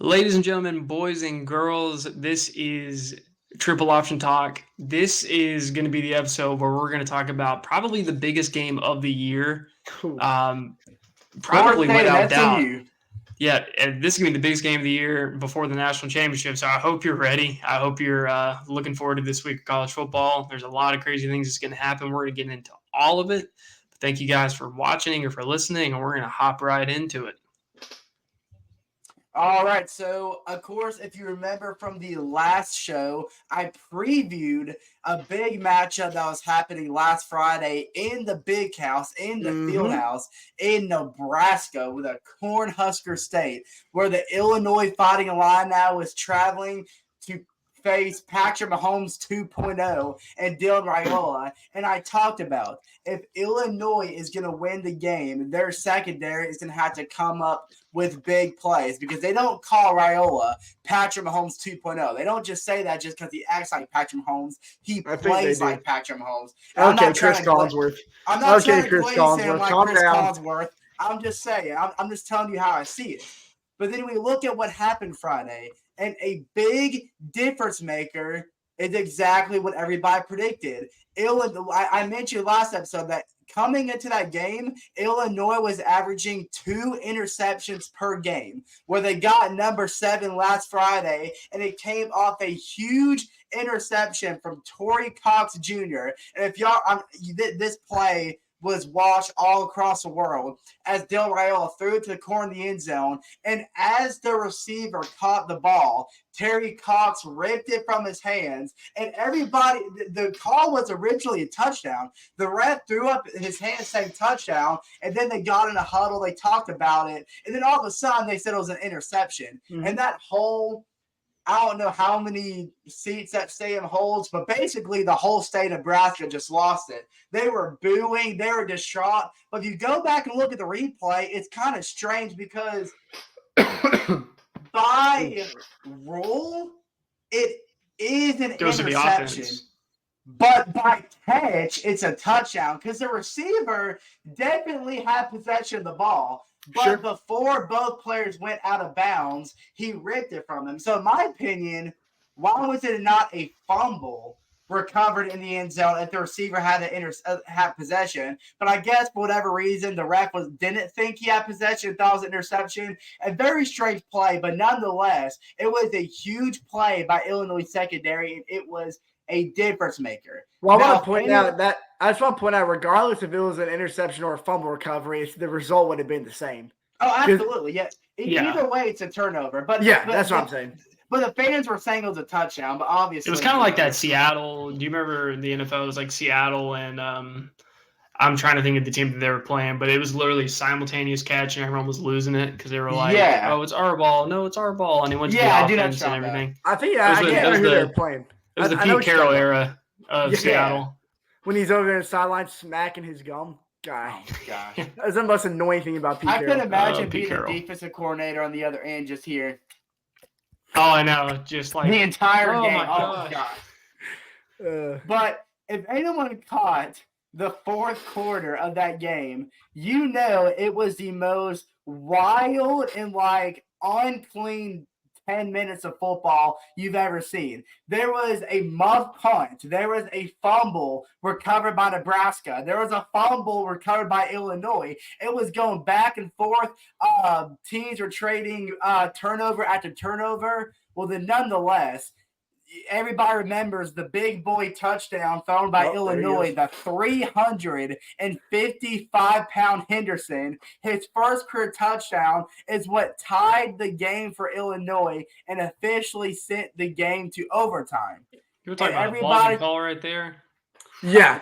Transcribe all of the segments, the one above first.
Ladies and gentlemen, boys and girls, this is Triple Option Talk. This is going to be the episode where we're going to talk about probably the biggest game of the year. Um, Florida Probably State and without doubt. SMU. Yeah, and this is going to be the biggest game of the year before the national championship. So I hope you're ready. I hope you're looking forward to this week of college football. There's a lot of crazy things that's going to happen. We're going to get into all of it. But thank you guys for watching or for listening, and we're going to hop right into it. All right, so of course, if you remember from the last show, I previewed a big matchup that was happening last Friday in the Big House, in the Field House, in Nebraska with a Cornhusker State, where the Illinois Fighting Illini was traveling to face Patrick Mahomes 2.0 and Dylan Raiola. And I talked about if Illinois is going to win the game, their secondary is going to have to come up with big plays because they don't call Raiola Patrick Mahomes 2.0. They don't just say that just because he acts like Patrick Mahomes. He plays like Patrick Mahomes. Okay, Chris Collinsworth. I'm not trying to Chris Collinsworth. Like Chris Collinsworth. I'm just saying. I'm just telling you how I see it. But then we look at what happened Friday, and a big difference maker is exactly what everybody predicted. I mentioned last episode that coming into that game, Illinois was averaging 2 interceptions per game, where they got number 7 last Friday, and it came off a huge interception from Torrey Cox Jr. And if y'all, this play was watched all across the world as Del Raiola threw it to the corner of the end zone. And as the receiver caught the ball, Terry Cox ripped it from his hands. And everybody, the call was originally a touchdown. The ref threw up his hand saying touchdown. And then they got in a huddle. They talked about it. And then all of a sudden they said it was an interception. Mm-hmm. And that whole, I don't know how many seats that stadium holds, but basically the whole state of Nebraska just lost it. They were booing. They were distraught. But if you go back and look at the replay, it's kind of strange because by rule, it is an interception. But by catch, it's a touchdown because the receiver definitely had possession of the ball. But before both players went out of bounds, he ripped it from him. So in my opinion, why was it not a fumble recovered in the end zone if the receiver had had possession? But I guess for whatever reason, the ref didn't think he had possession, thought it was an interception. A very strange play, but nonetheless, it was a huge play by Illinois secondary, and it was a difference maker. Well, I want to point out that I just want to point out, regardless if it was an interception or a fumble recovery, the result would have been the same. Oh, absolutely, yeah. Either way, it's a turnover. But that's what I'm saying. But the fans were saying it was a touchdown, but obviously it was kind of like that Seattle. Do you remember the NFL? It was like Seattle and I'm trying to think of the team that they were playing, but it was literally simultaneous catch, and everyone was losing it because they were like, "Oh, it's our ball! No, it's our ball!" And it went to the offense and everything. I think I can't remember who they were playing. It was the Pete Carroll era of Seattle. When he's over there in the sideline smacking his gum. God. Oh, gosh. That's the most annoying thing about Pete Carroll. I could imagine being the defensive coordinator on the other end just here. Oh, I know. Just like the entire game. My gosh. But if anyone caught the fourth quarter of that game, you know it was the most wild and unclean 10 minutes of football you've ever seen. There was a muff punt. There was a fumble recovered by Nebraska. There was a fumble recovered by Illinois. It was going back and forth. Teams were trading turnover after turnover. Well, then nonetheless, everybody remembers the big boy touchdown thrown by Illinois, the 355-pound Henderson. His first career touchdown is what tied the game for Illinois and officially sent the game to overtime. You were talking about a ball call right there? Yeah,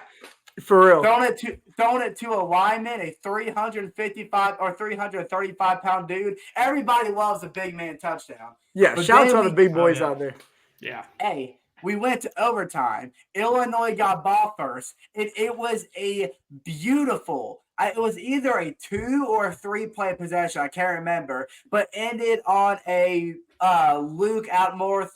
for real. Throwing it to a lineman, a 355 or 335-pound dude. Everybody loves a big man touchdown. Yeah, shout out to all the big boys out there. Yeah. Hey, we went to overtime. Illinois got ball first. It was a beautiful. It was either a 2 or a 3-play possession. I can't remember, but ended on a Luke Outmere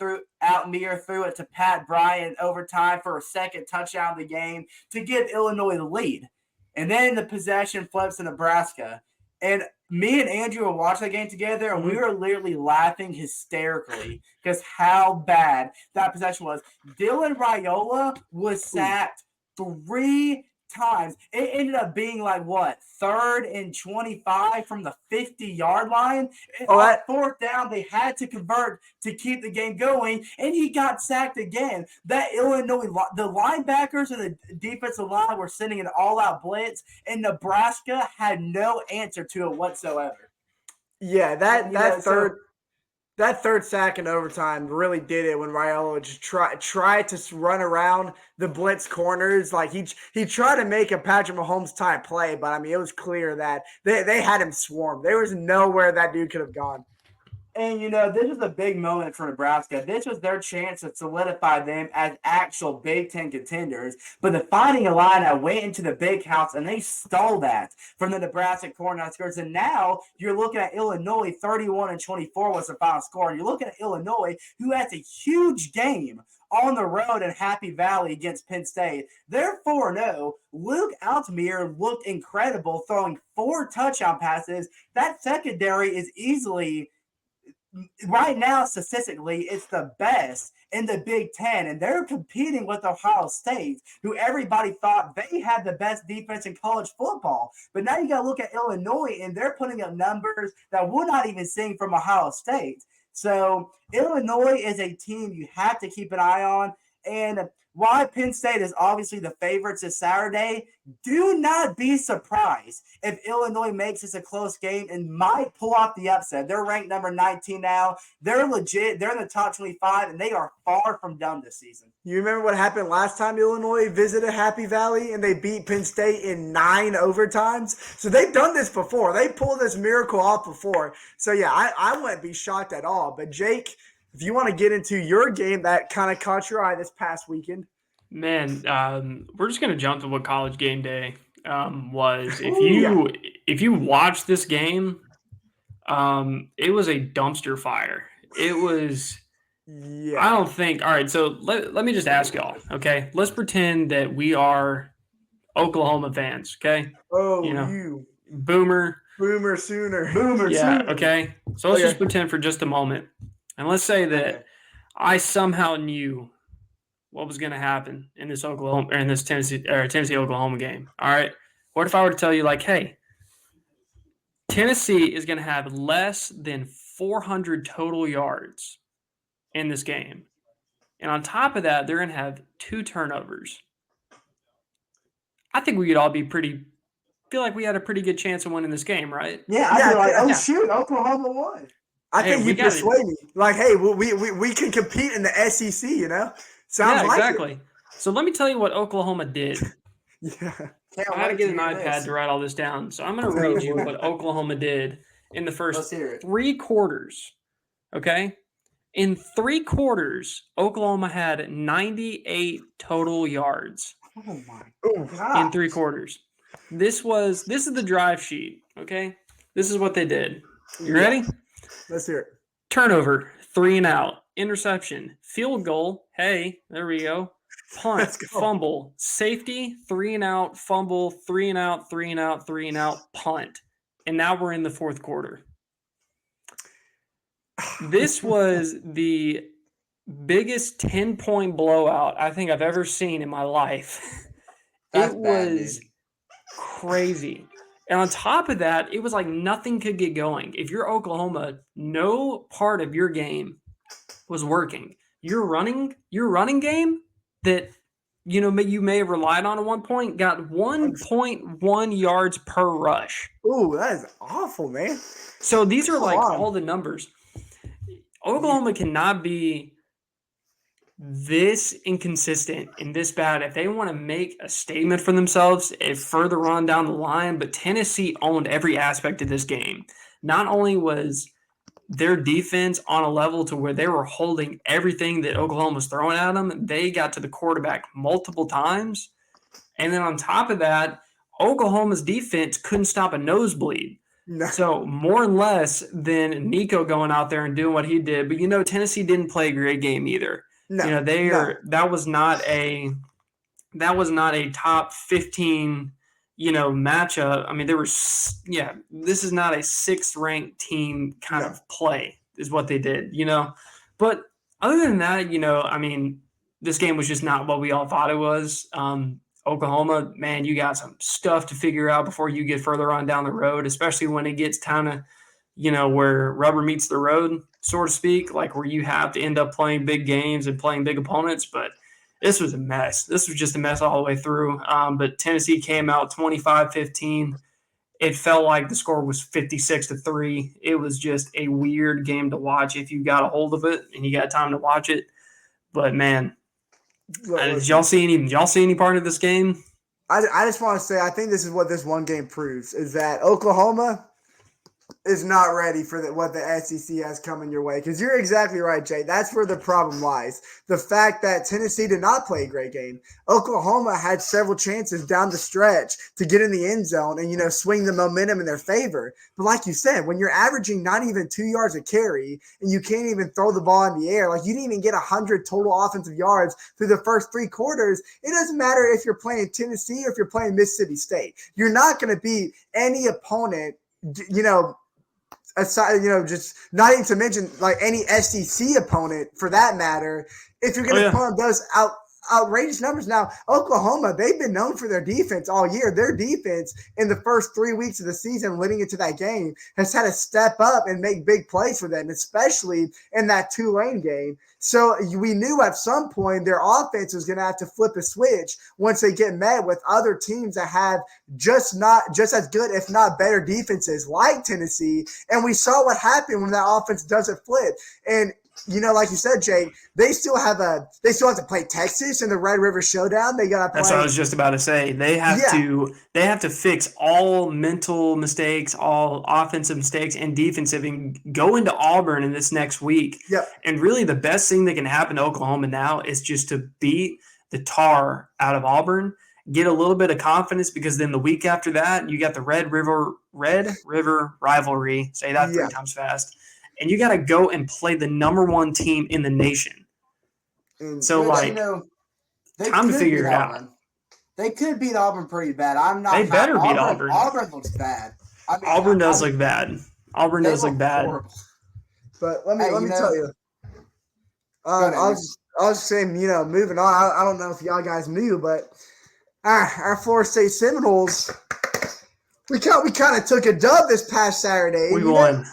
threw it to Pat Bryant overtime for a second touchdown of the game to give Illinois the lead. And then the possession flips to Nebraska. And me and Andrew were watching that game together, and we were literally laughing hysterically because how bad that possession was. Dylan Raiola was sacked 3 times. It ended up being like, 3rd and 25 from the 50-yard line. On 4th down, they had to convert to keep the game going, and he got sacked again. That Illinois, the linebackers and the defensive line were sending an all-out blitz, and Nebraska had no answer to it whatsoever. Yeah, that third sack in overtime really did it when Raiola just tried to run around the blitz corners. Like he tried to make a Patrick Mahomes type play, but I mean it was clear that they had him swarmed. There was nowhere that dude could have gone. And, this was a big moment for Nebraska. This was their chance to solidify them as actual Big Ten contenders. But the Fighting Illini went into the big house, and they stole that from the Nebraska Cornhuskers. And now you're looking at Illinois, 31-24 was the final score. And you're looking at Illinois, who has a huge game on the road in Happy Valley against Penn State. They're 4-0. Luke Altmaier looked incredible, throwing 4 touchdown passes. That secondary is easily – right now, statistically, it's the best in the Big Ten, and they're competing with Ohio State, who everybody thought they had the best defense in college football. But now you got to look at Illinois, and they're putting up numbers that we're not even seeing from Ohio State. So Illinois is a team you have to keep an eye on, and while Penn State is obviously the favorites this Saturday, do not be surprised if Illinois makes this a close game and might pull off the upset. They're ranked number 19 now. They're legit. They're in the top 25, and they are far from done this season. You remember what happened last time Illinois visited Happy Valley and they beat Penn State in 9 overtimes? So they've done this before. They pulled this miracle off before. So, yeah, I wouldn't be shocked at all. But, Jake, if you want to get into your game that kind of caught your eye this past weekend. Man, we're just going to jump to what College Game Day was. If you watch this game, it was a dumpster fire. It was I don't think – all right, so let me just ask y'all, okay? Let's pretend that we are Oklahoma fans, okay? Oh, Boomer Sooner. Yeah, okay? So let's just pretend for just a moment. And let's say that I somehow knew what was going to happen in this Tennessee Oklahoma game. All right. What if I were to tell you, like, hey, Tennessee is going to have less than 400 total yards in this game, and on top of that, they're going to have 2 turnovers. I think we could all feel like we had a pretty good chance of winning this game, right? Yeah, I'd be like, shoot, Oklahoma won. I think you persuade me. Like, hey, we can compete in the SEC, you know? Sounds exactly. So let me tell you what Oklahoma did. Yeah. I had to get an iPad to write all this down. So I'm going to read you what Oklahoma did in the first 3 quarters. Okay? In 3 quarters, Oklahoma had 98 total yards. Oh my God. In 3 quarters. This is the drive sheet. Okay? This is what they did. You ready? Let's hear it. Turnover, 3 and out. Interception, field goal. Hey, there we go. Punt, fumble, safety, 3 and out, fumble, 3 and out, 3 and out, 3 and out, punt. And now we're in the 4th quarter. This was the biggest 10-point blowout I think I've ever seen in my life. It was crazy. And on top of that, it was like nothing could get going. If you're Oklahoma, no part of your game was working. Your running game that you may have relied on at one point got 1.1 yards per rush. Ooh, that is awful, man. So these are all the numbers. Oklahoma cannot be this inconsistent and this bad if they want to make a statement for themselves further on down the line. But Tennessee owned every aspect of this game. Not only was their defense on a level to where they were holding everything that Oklahoma was throwing at them, they got to the quarterback multiple times. And then on top of that, Oklahoma's defense couldn't stop a nosebleed. No. So more and less than Nico going out there and doing what he did. But, Tennessee didn't play a great game either. No. That was not a top 15 matchup. I mean, this is not a 6th-ranked team kind of play is what they did, But other than that, I mean, this game was just not what we all thought it was. Oklahoma, man, you got some stuff to figure out before you get further on down the road, especially when it gets kind of, where rubber meets the road, so to speak, like where you have to end up playing big games and playing big opponents. But this was a mess. This was just a mess all the way through. But Tennessee came out 25-15. It felt like the score was 56-3. It was just a weird game to watch if you got a hold of it and you got time to watch it. But man, did y'all see any part of this game? I just want to say I think this is what this one game proves is that Oklahoma is not ready for what the SEC has coming your way. Because you're exactly right, Jay. That's where the problem lies. The fact that Tennessee did not play a great game. Oklahoma had several chances down the stretch to get in the end zone and, swing the momentum in their favor. But like you said, when you're averaging not even 2 yards a carry and you can't even throw the ball in the air, like you didn't even get 100 total offensive yards through the first 3 quarters, it doesn't matter if you're playing Tennessee or if you're playing Mississippi State. You're not going to beat any opponent, aside, just not even to mention like any SEC opponent for that matter, if you're going to put on those outrageous numbers. Now, Oklahoma, they've been known for their defense all year. Their defense in the first 3 weeks of the season leading into that game has had to step up and make big plays for them, especially in that Tulane game. So we knew at some point their offense was going to have to flip a switch once they get met with other teams that have just as good, if not better defenses like Tennessee. And we saw what happened when that offense doesn't flip. And like you said, Jay, they still have to play Texas in the Red River Showdown. They got to play. That's what I was just about to say. They have to fix all mental mistakes, all offensive mistakes, and defensive, and go into Auburn in this next week. Yep. And really, the best thing that can happen to Oklahoma now is just to beat the tar out of Auburn, get a little bit of confidence, because then the week after that, you got the Red River rivalry. Say that 3 times fast. And you got to go and play the number 1 team in the nation. So, time to figure it out. They could beat Auburn pretty bad. They better beat Auburn. Auburn looks bad. Auburn does look bad. Auburn does look bad. Horrible. But let me tell you. I was saying, moving on. I don't know if y'all guys knew, but our Florida State Seminoles, we kind of took a dub this past Saturday. We won.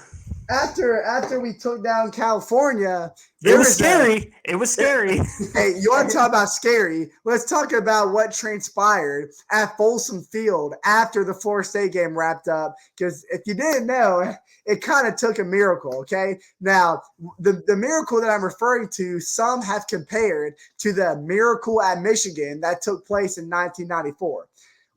After we took down California, it was scary. It was scary. Hey, you want to talk about scary? Let's talk about what transpired at Folsom Field after the Florida State game wrapped up. Because if you didn't know, it kind of took a miracle. Okay, now the miracle that I'm referring to, some have compared to the miracle at Michigan that took place in 1994.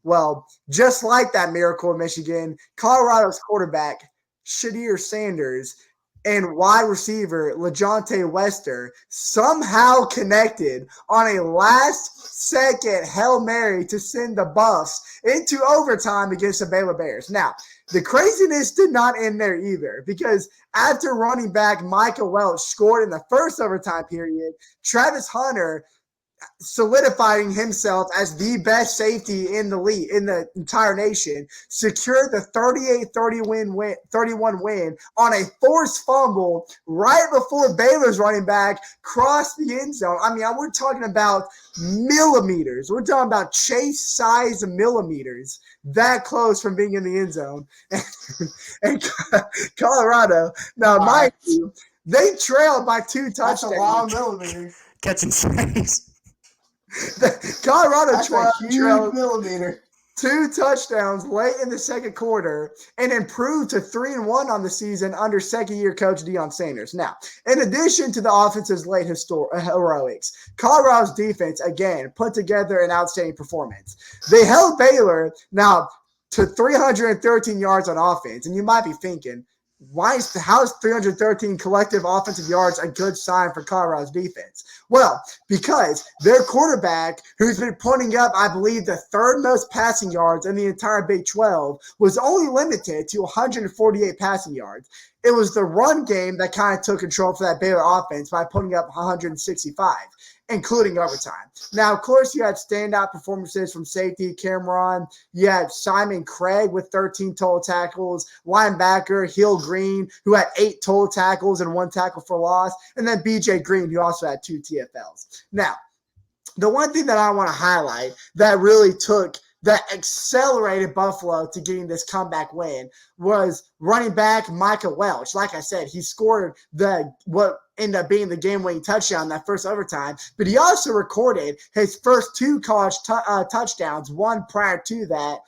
Well, just like that miracle in Michigan, Colorado's quarterback Shadir Sanders and wide receiver LaJohntay Wester somehow connected on a last-second Hail Mary to send the Buffs into overtime against the Baylor Bears. Now, the craziness did not end there either, because after running back Micah Welch scored in the first overtime period, Travis Hunter, solidifying himself as the best safety in the league, in the entire nation, secured the 38-31 win on a forced fumble right before Baylor's running back crossed the end zone. I mean, we're talking about millimeters. We're talking about Chase-size millimeters that close from being in the end zone. And Colorado, now mind you, they trailed by 2 touchdowns. That's a long millimeter. Catching Chase. Colorado trailed millimeter. 2 touchdowns late in the second quarter and improved to 3-1 on the season under second-year coach Deion Sanders. Now, in addition to the offense's late heroics, Colorado's defense, again, put together an outstanding performance. They held Baylor now to 313 yards on offense, and you might be thinking, how is 313 collective offensive yards a good sign for Colorado's defense? Well, because their quarterback, who's been putting up, I believe, the 3rd most passing yards in the entire Big 12, was only limited to 148 passing yards. It was the run game that kind of took control for that Baylor offense by putting up 165. including overtime. Now, of course, you had standout performances from safety Cameron. You had Simon Craig with 13 total tackles, linebacker Hill Green, who had 8 total tackles and 1 tackle for loss, and then BJ Green, who also had 2 TFLs. Now, the one thing that I want to highlight that really accelerated Buffalo to getting this comeback win was running back Micah Welch. Like I said, he scored what ended up being the game-winning touchdown that first overtime, but he also recorded his first 2 college touchdowns, one prior to that.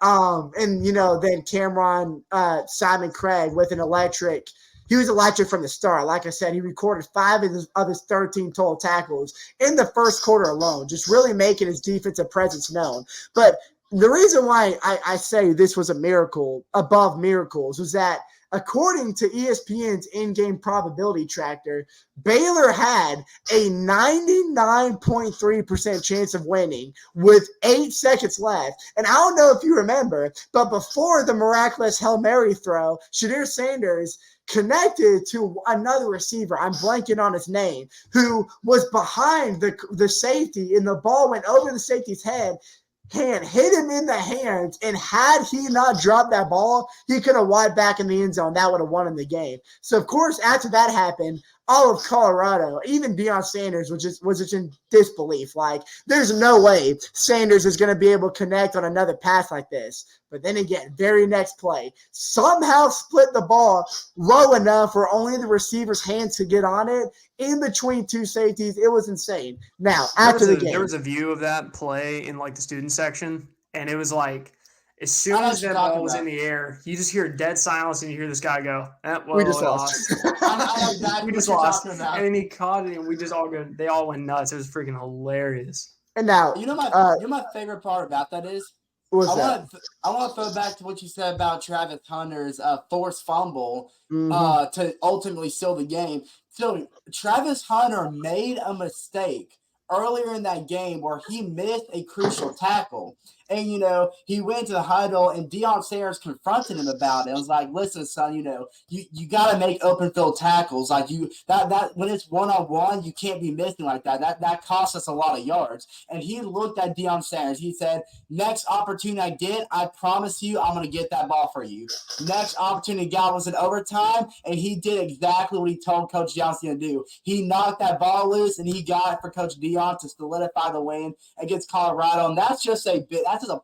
Then Cameron, Simon Craig with an electric. He was electric from the start. Like I said, he recorded 5 of his 13 total tackles in the first quarter alone, just really making his defensive presence known. But the reason why I say this was a miracle above miracles was that according to ESPN's in-game probability tracker, Baylor had a 99.3% chance of winning with 8 seconds left. And I don't know if you remember, but before the miraculous Hail Mary throw, Shadir Sanders connected to another receiver, I'm blanking on his name, who was behind the safety, and the ball went over the safety's head, hit him in the hands, and had he not dropped that ball, he could have wide back in the end zone. That would have won him the game. So, of course, after that happened, all of Colorado, even Deion Sanders was just in disbelief. Like, there's no way Sanders is going to be able to connect on another pass like this. But then again, very next play, somehow split the ball low enough where only the receiver's hands could get on it in between 2 safeties. It was insane. Now, after the game, there was a view of that play in like the student section, and it was like, as soon as that ball was in the air, you just hear dead silence, and you hear this guy go, we just lost. I know exactly we just lost. And then he caught it, and we just all they all went nuts. It was freaking hilarious. And now, my favorite part about that is, I want to throw back to what you said about Travis Hunter's forced fumble to ultimately seal the game. So Travis Hunter made a mistake earlier in that game where he missed a crucial tackle. And, he went to the huddle, and Deion Sanders confronted him about it. It was like, listen, son, you got to make open field tackles. Like, that when it's one-on-one, you can't be missing like that. That costs us a lot of yards. And he looked at Deion Sanders. He said, next opportunity I get, I promise you I'm going to get that ball for you. Next opportunity got was in overtime, and he did exactly what he told Coach Johnson to do. He knocked that ball loose, and he got it for Coach Deion to solidify the win against Colorado. And that's just a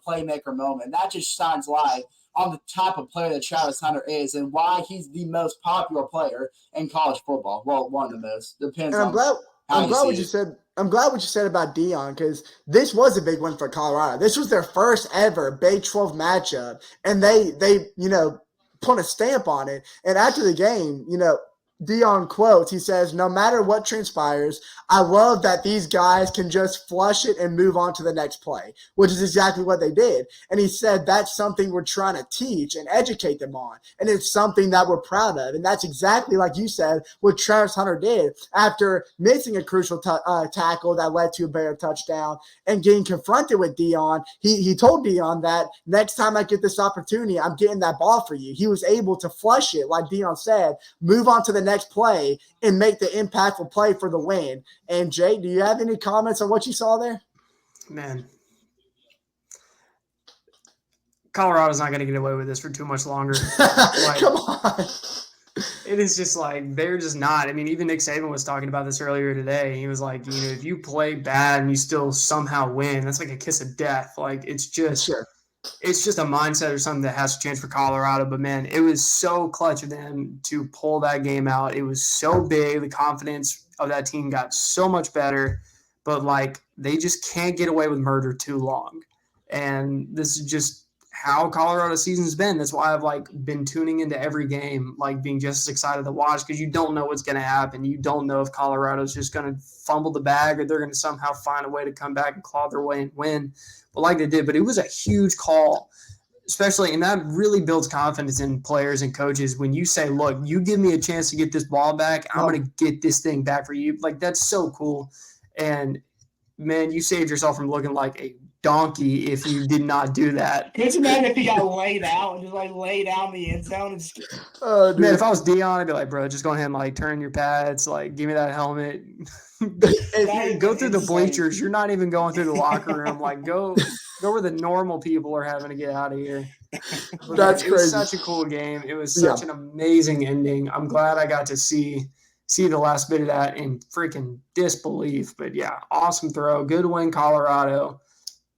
playmaker moment. That just shines light on the type of player that Travis Hunter is and why he's the most popular player in college football. Well, one of the most. Depends on I'm glad what you said. I'm glad what you said about Deion, because this was a big win for Colorado. This was their first ever Big 12 matchup, and they put a stamp on it. And after the game, Deion quotes, he says, no matter what transpires, I love that these guys can just flush it and move on to the next play, which is exactly what they did. And he said that's something we're trying to teach and educate them on. And it's something that we're proud of. And that's exactly, like you said, what Travis Hunter did after missing a crucial tackle that led to a Baylor touchdown and getting confronted with Deion. He told Deion that next time I get this opportunity, I'm getting that ball for you. He was able to flush it, like Deion said, move on to the next play and make the impactful play for the win. And Jake, do you have any comments on what you saw there? Man, Colorado's not going to get away with this for too much longer. Come on. It is just like, they're just not. I mean, even Nick Saban was talking about this earlier today. He was like, if you play bad and you still somehow win, that's like a kiss of death. Like, it's just It's just a mindset or something that has to change for Colorado. But, man, it was so clutch of them to pull that game out. It was so big. The confidence of that team got so much better. But, they just can't get away with murder too long. And this is just how Colorado's season's been. That's why I've, been tuning into every game, being just as excited to watch, because you don't know what's going to happen. You don't know if Colorado's just going to fumble the bag or they're going to somehow find a way to come back and claw their way and win. But they did. But it was a huge call, especially, and that really builds confidence in players and coaches when you say, look, you give me a chance to get this ball back, I'm going to get this thing back for you. That's so cool. And, man, you saved yourself from looking like a donkey if you did not do that. Could you imagine if he got laid out and just like laid out in the end zone? And just... Man, if I was Dion, I'd be like, bro, just go ahead and like turn your pads, like give me that helmet. Go through the bleachers. You're not even going through the locker room. Like go where the normal people are having to get out of here. That's crazy. It was such a cool game. It was such an amazing ending. I'm glad I got to see the last bit of that in freaking disbelief. But yeah, awesome throw. Good win, Colorado.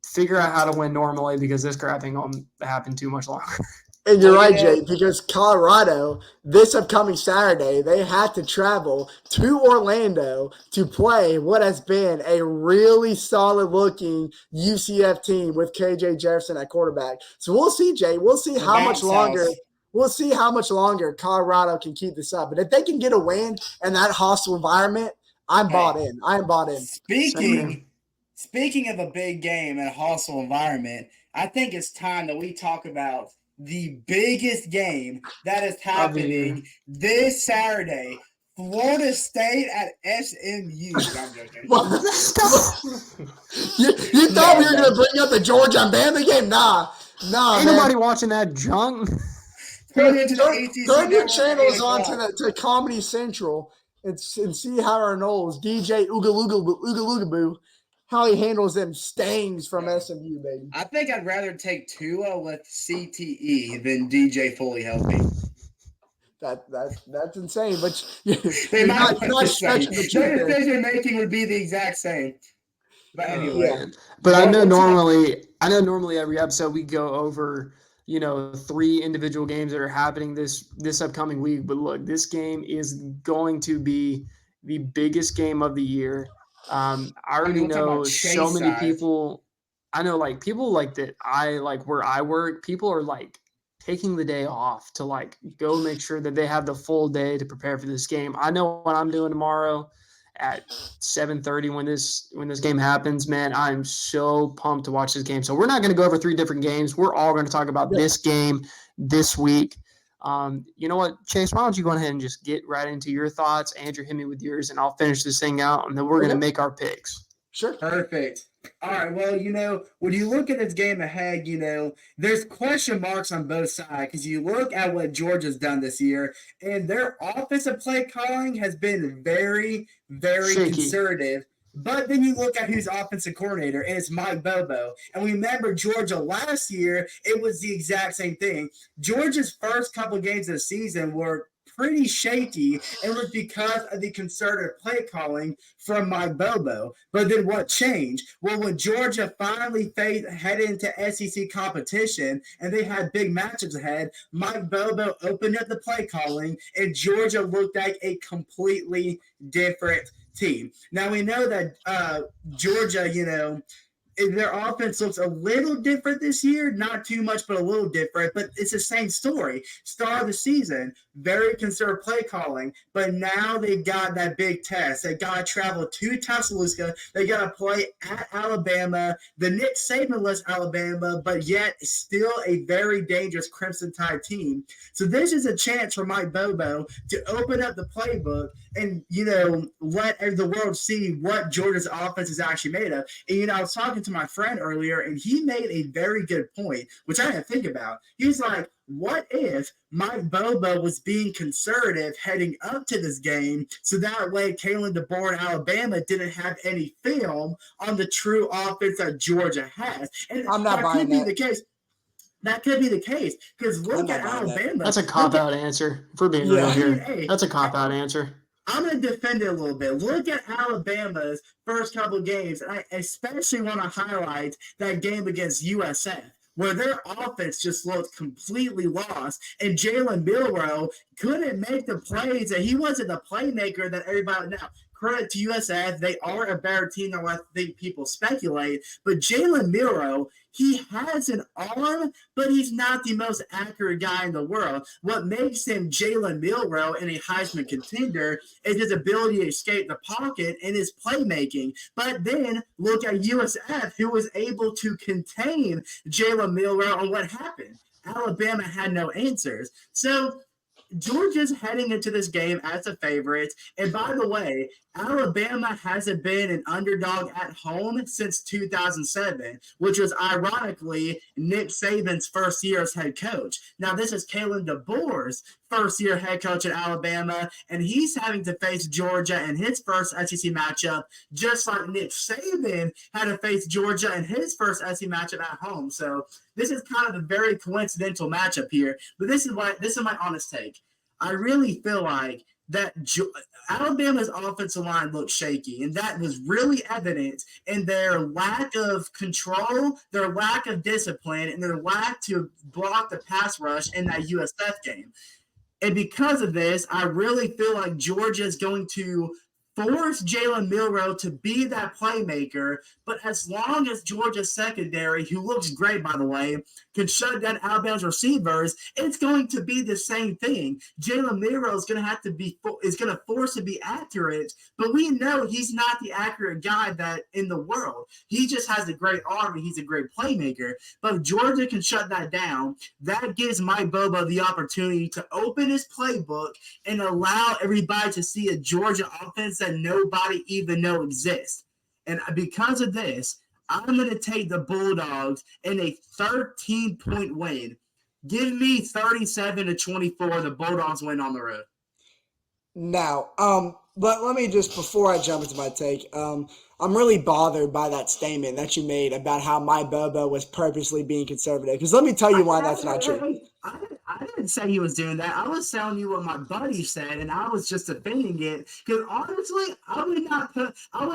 Figure out how to win normally because this crap ain't gonna happen too much longer. And you're right, Jay, because Colorado, this upcoming Saturday, they had to travel to Orlando to play what has been a really solid-looking UCF team with KJ Jefferson at quarterback. So we'll see, Jay. We'll see how much longer. We'll see how much longer Colorado can keep this up. But if they can get a win in that hostile environment, I'm bought in. I am bought in. Speaking of a big game and a hostile environment, I think it's time that we talk about the biggest game that is happening this Saturday. Florida State at SMU. I'm joking. You thought we were going to bring up the Georgia and Bama game? Nah. Ain't nobody watching that junk. Turn your channels on to Comedy Central and see how our Knowles, DJ Oogalugaboo, how he handles them stings from SMU, baby. I think I'd rather take Tua with CTE than DJ fully healthy. That's insane, but you're not stretching the truth. Their decision making would be the exact same. But anyway, but I know normally every episode we go over 3 individual games that are happening this upcoming week. But look, this game is going to be the biggest game of the year. I already know so many people. I know like people like that. I like where I work. People are like taking the day off to like go make sure that they have the full day to prepare for this game. I know what I'm doing tomorrow at 7:30 when this game happens. Man, I'm so pumped to watch this game. So we're not going to go over 3 different games. We're all going to talk about this game this week. You know what, Chase, why don't you go ahead and just get right into your thoughts? Andrew, hit me with yours, and I'll finish this thing out, and then we're going to make our picks. Sure. Perfect. All right. Well, when you look at this game ahead, there's question marks on both sides because you look at what Georgia's done this year, and their offensive play calling has been very, very conservative. But then you look at who's offensive coordinator, and it's Mike Bobo. And we remember Georgia last year, it was the exact same thing. Georgia's first couple games of the season were pretty shaky, and it was because of the conservative play calling from Mike Bobo. But then what changed? Well, when Georgia finally headed into SEC competition and they had big matchups ahead, Mike Bobo opened up the play calling, and Georgia looked like a completely different team. Now we know that Georgia, their offense looks a little different this year, not too much, but a little different. But it's the same story. Start of the season, very conservative play calling, but now they've got that big test. They got to travel to Tuscaloosa. They got to play at Alabama, the Nick Saban-less Alabama, but yet still a very dangerous Crimson Tide team. So this is a chance for Mike Bobo to open up the playbook and, let the world see what Georgia's offense is actually made of. And, I was talking to my friend earlier, and he made a very good point, which I had to think about. He's like, what if Mike Bobo was being conservative heading up to this game so that way Kalen DeBoer in Alabama didn't have any film on the true offense that Georgia has? And I'm not buying that. That could be the case because look at Alabama. That's a cop-out answer. For being real here, that's a cop-out answer. I'm going to defend it a little bit. Look at Alabama's first couple of games. And I especially want to highlight that game against USF, where their offense just looked completely lost. And Jalen Milroe couldn't make the plays. And he wasn't the playmaker that everybody – now, credit to USF. They are a better team than what I think people speculate. But Jalen Milroe, he has an arm, but he's not the most accurate guy in the world. What makes him Jalen Milroe and a Heisman contender is his ability to escape the pocket and his playmaking. But then look at USF, who was able to contain Jalen Milroe on what happened. Alabama had no answers. So Georgia's heading into this game as a favorite. And by the way, Alabama hasn't been an underdog at home since 2007, which was ironically Nick Saban's first year as head coach. Now, this is Kalen DeBoer's first year head coach at Alabama, and he's having to face Georgia in his first SEC matchup, just like Nick Saban had to face Georgia in his first SEC matchup at home. So this is kind of a very coincidental matchup here, but this is my honest take. I really feel like that Alabama's offensive line looked shaky, and that was really evident in their lack of control, their lack of discipline, and their lack to block the pass rush in that USF game. And because of this, I really feel like Georgia is going to force Jalen Milroe to be that playmaker. But as long as Georgia's secondary, who looks great, by the way, can shut down Alabama's receivers, it's going to be the same thing. Jalen Milroe is going to force to be accurate, but we know he's not the accurate guy that in the world. He just has a great arm and he's a great playmaker. But if Georgia can shut that down, that gives Mike Bobo the opportunity to open his playbook and allow everybody to see a Georgia offense that nobody even know exists. And because of this, I'm going to take the Bulldogs in a 13-point win. Give me 37-24. The Bulldogs win on the road. Now, but let me just, before I jump into my take, I'm really bothered by that statement that you made about how my Bobo was purposely being conservative. Because let me tell you why that's not true. I didn't say he was doing that. I was telling you what my buddy said, and I was just defending it. Because honestly, I would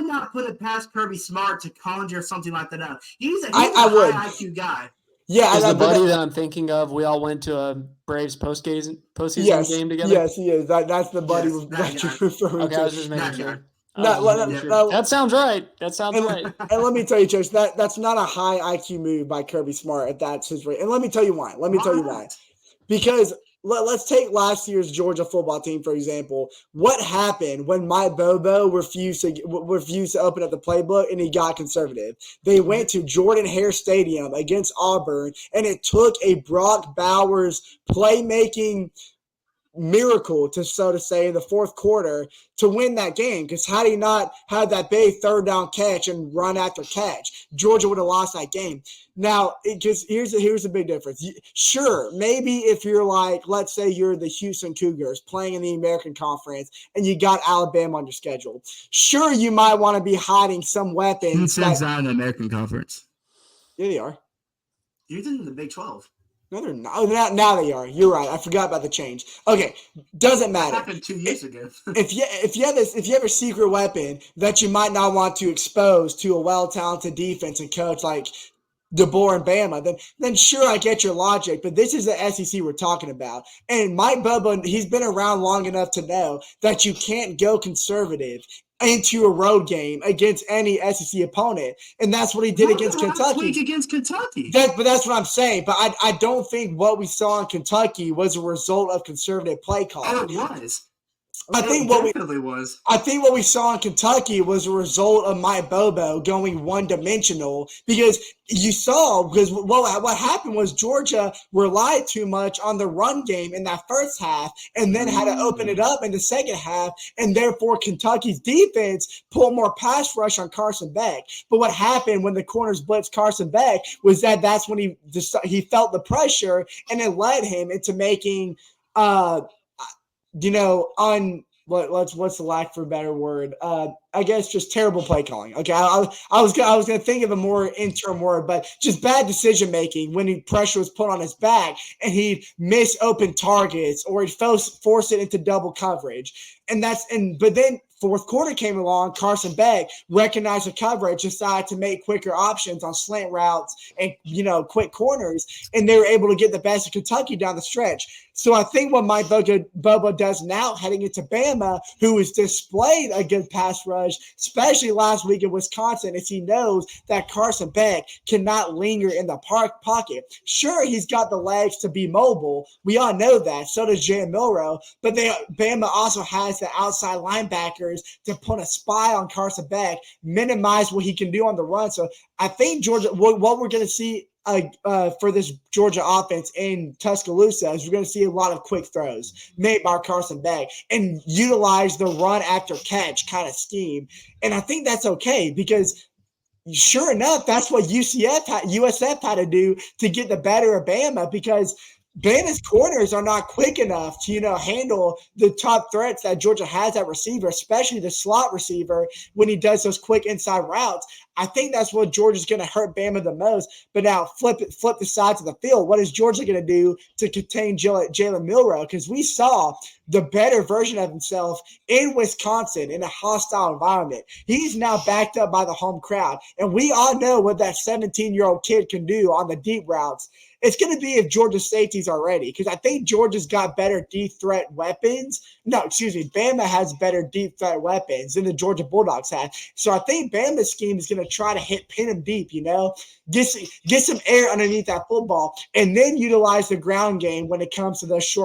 not put it past Kirby Smart to conjure something like that up. He's a high IQ guy. Yeah, is the buddy that I'm thinking of. We all went to a Braves postseason game together. Yes, he is. That's the buddy that you're referring to. I was just making sure. That sounds right. Right. And let me tell you, Church, that's not a high IQ move by Kirby Smart if that's his rate. And let me tell you why. Because let's take last year's Georgia football team, for example. What happened when Mike Bobo refused to open up the playbook and he got conservative? They went to Jordan-Hare Stadium against Auburn, and it took a Brock Bowers playmaking miracle, so to say, in the fourth quarter to win that game. Because had he not had that big third down catch and run after catch, Georgia would have lost that game. Now, here's the big difference. Sure, maybe if you're like, let's say you're the Houston Cougars playing in the American Conference and you got Alabama on your schedule. Sure, you might want to be hiding some weapons. Houston's not in the American Conference. Yeah, they are. Houston's in the Big 12. No, they're not. Oh, now they are. You're right. I forgot about the change. Okay, doesn't matter. That happened 2 years ago. if you have a secret weapon that you might not want to expose to a well-talented defense and coach like DeBoer and Bama, then sure, I get your logic. But this is the SEC we're talking about, and Mike Bobo, he's been around long enough to know that you can't go conservative into a road game against any SEC opponent, and that's what he did against Kentucky. Against Kentucky. But that's what I'm saying. But I don't think what we saw in Kentucky was a result of conservative play calling. Oh, it was. I think what we saw in Kentucky was a result of Mike Bobo going one-dimensional, because what happened was Georgia relied too much on the run game in that first half and then had to open it up in the second half, and therefore Kentucky's defense pulled more pass rush on Carson Beck. But what happened when the corners blitzed Carson Beck was that's when he felt the pressure, and it led him into making what's the lack for a better word? I guess just terrible play calling. Okay, I was gonna think of a more interim word, but just bad decision making when pressure was put on his back and he'd miss open targets or he'd force it into double coverage. But then fourth quarter came along, Carson Beck recognized the coverage, decided to make quicker options on slant routes and, quick corners, and they were able to get the best of Kentucky down the stretch. So I think what Mike Bobo does now heading into Bama, who has displayed a good pass rush, especially last week in Wisconsin, is he knows that Carson Beck cannot linger in the pocket. Sure, he's got the legs to be mobile. We all know that. So does Jalen Milroe. But Bama also has the outside linebacker receivers to put a spy on Carson Beck, minimize what he can do on the run. So I think Georgia, what we're going to see for this Georgia offense in Tuscaloosa is we're going to see a lot of quick throws made by Carson Beck and utilize the run after catch kind of scheme. And I think that's okay because sure enough, that's what USF had to do to get the better of Bama because Bama's corners are not quick enough to, handle the top threats that Georgia has at receiver, especially the slot receiver when he does those quick inside routes. I think that's what Georgia's going to hurt Bama the most. But now flip the sides of the field. What is Georgia going to do to contain Jalen Milroe? Because we saw the better version of himself in Wisconsin in a hostile environment. He's now backed up by the home crowd. And we all know what that 17-year-old kid can do on the deep routes. It's going to be if Georgia's safeties are ready because I think Georgia's got better deep threat weapons. No, excuse me. Bama has better deep threat weapons than the Georgia Bulldogs have. So I think Bama's scheme is going to try to pin him deep, get some air underneath that football and then utilize the ground game when it comes to those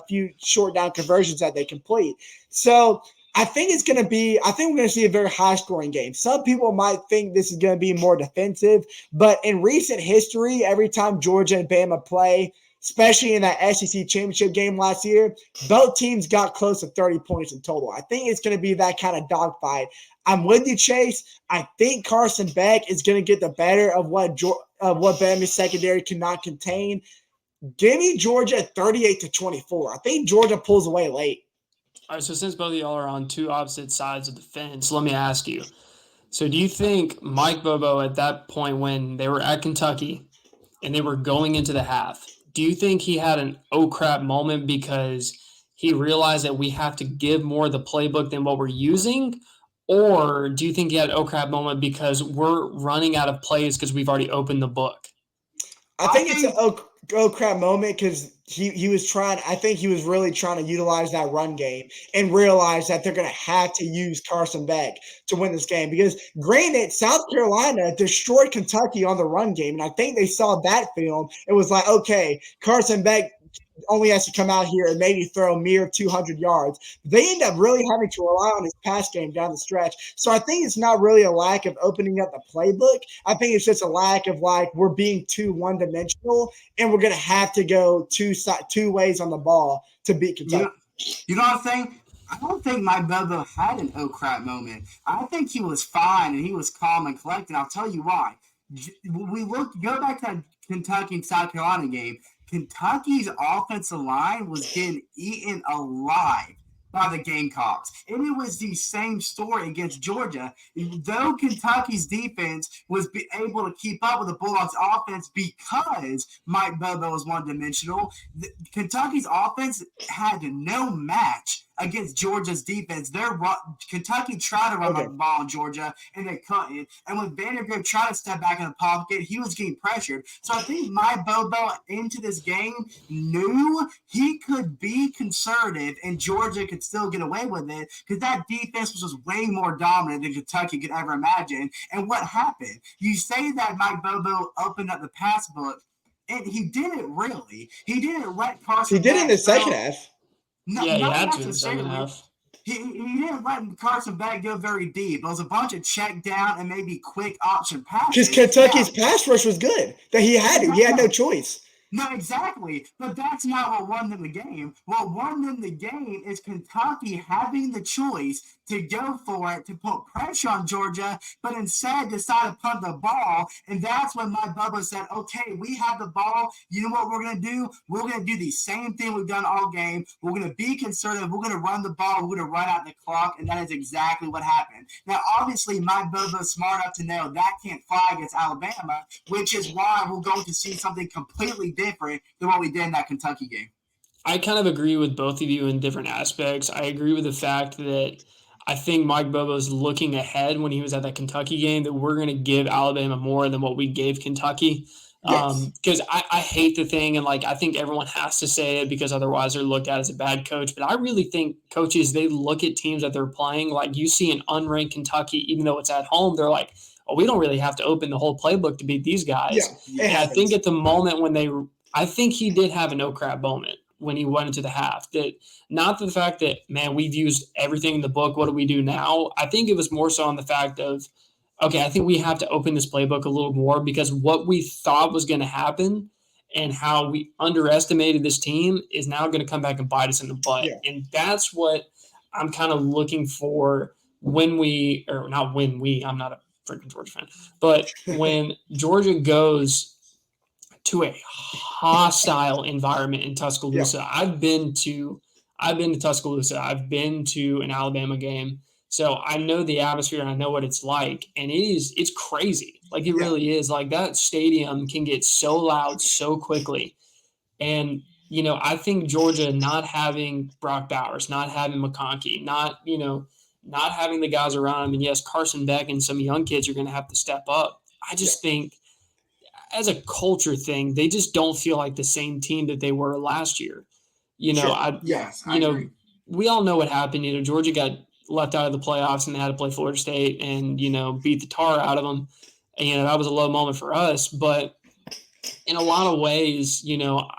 few short down conversions that they complete. So I think we're going to see a very high scoring game. Some people might think this is going to be more defensive, but in recent history, every time Georgia and Bama play, especially in that SEC championship game last year, both teams got close to 30 points in total. I think it's going to be that kind of dogfight. I'm with you, Chase. I think Carson Beck is going to get the better of what Bama's secondary cannot contain. Give me Georgia 38-24. I think Georgia pulls away late. All right, so since both of y'all are on two opposite sides of the fence, let me ask you. So do you think Mike Bobo at that point when they were at Kentucky and they were going into the half, do you think he had an oh crap moment because he realized that we have to give more of the playbook than what we're using? Or do you think he had an oh crap moment because we're running out of plays because we've already opened the book? I think it's an oh crap moment because he was trying. I think he was really trying to utilize that run game and realize that they're going to have to use Carson Beck to win this game. Because granted, South Carolina destroyed Kentucky on the run game, and I think they saw that film. It was like, okay, Carson Beck only has to come out here and maybe throw a mere 200 yards. They end up really having to rely on his pass game down the stretch. So I think it's not really a lack of opening up the playbook. I think it's just a lack of we're being too one-dimensional and we're going to have to go two ways on the ball to beat Kentucky. You know what I'm saying? I don't think Mike Bobo had an oh crap moment. I think he was fine and he was calm and collected. I'll tell you why. Go back to that Kentucky and South Carolina game. Kentucky's offensive line was getting eaten alive by the Gamecocks. And it was the same story against Georgia. Though Kentucky's defense was able to keep up with the Bulldogs' offense because Mike Bobo was one-dimensional, Kentucky's offense had no match against Georgia's defense. Kentucky tried to run the ball on Georgia, and they couldn't. And when Vanderbilt tried to step back in the pocket, he was getting pressured. So I think Mike Bobo into this game knew he could be conservative, and Georgia could still get away with it because that defense was just way more dominant than Kentucky could ever imagine. And what happened? You say that Mike Bobo opened up the pass book, and he didn't really. He didn't let Carson. He did in the second half. No, he had to in the second half. He didn't let Carson Beck go very deep. It was a bunch of check down and maybe quick option passes. Because Kentucky's pass rush was good. That he had to. He had no choice. No, exactly. But that's not what won them the game. What won them the game is Kentucky having the choice to go for it, to put pressure on Georgia, but instead decide to punt the ball. And that's when Mike Bubba said, okay, we have the ball. You know what we're going to do? We're going to do the same thing we've done all game. We're going to be conservative. We're going to run the ball. We're going to run out the clock. And that is exactly what happened. Now, obviously, Mike Bubba is smart enough to know that can't fly against Alabama, which is why we're going to see something completely different than what we did in that Kentucky game. I kind of agree with both of you in different aspects. I agree with the fact that I think Mike Bobo's looking ahead when he was at that Kentucky game that we're going to give Alabama more than what we gave Kentucky. Because Yes. I hate the thing, and I think everyone has to say it because otherwise they're looked at as a bad coach. But I really think coaches, they look at teams that they're playing. Like you see an unranked Kentucky, even though it's at home, they're like, oh, we don't really have to open the whole playbook to beat these guys. Yeah, and I think at the moment when I think he did have a no crap moment when he went into the half. That not the fact that, man, we've used everything in the book. What do we do now? I think it was more so on the fact of, okay, I think we have to open this playbook a little more because what we thought was going to happen and how we underestimated this team is now going to come back and bite us in the butt. Yeah. And that's what I'm kind of looking for I'm not a freaking Georgia fan, but when Georgia goes to a hostile environment in Tuscaloosa. Yeah. I've been to Tuscaloosa. I've been to an Alabama game. So I know the atmosphere and I know what it's like. And it's crazy. Like it really is. Like that stadium can get so loud so quickly. And, I think Georgia not having Brock Bowers, not having McConkey, not having the guys around him. And yes, Carson Beck and some young kids are going to have to step up. I just think as a culture thing, they just don't feel like the same team that they were last year. I agree. We all know what happened. Georgia got left out of the playoffs and they had to play Florida State and, beat the tar out of them. And that was a low moment for us. But in a lot of ways,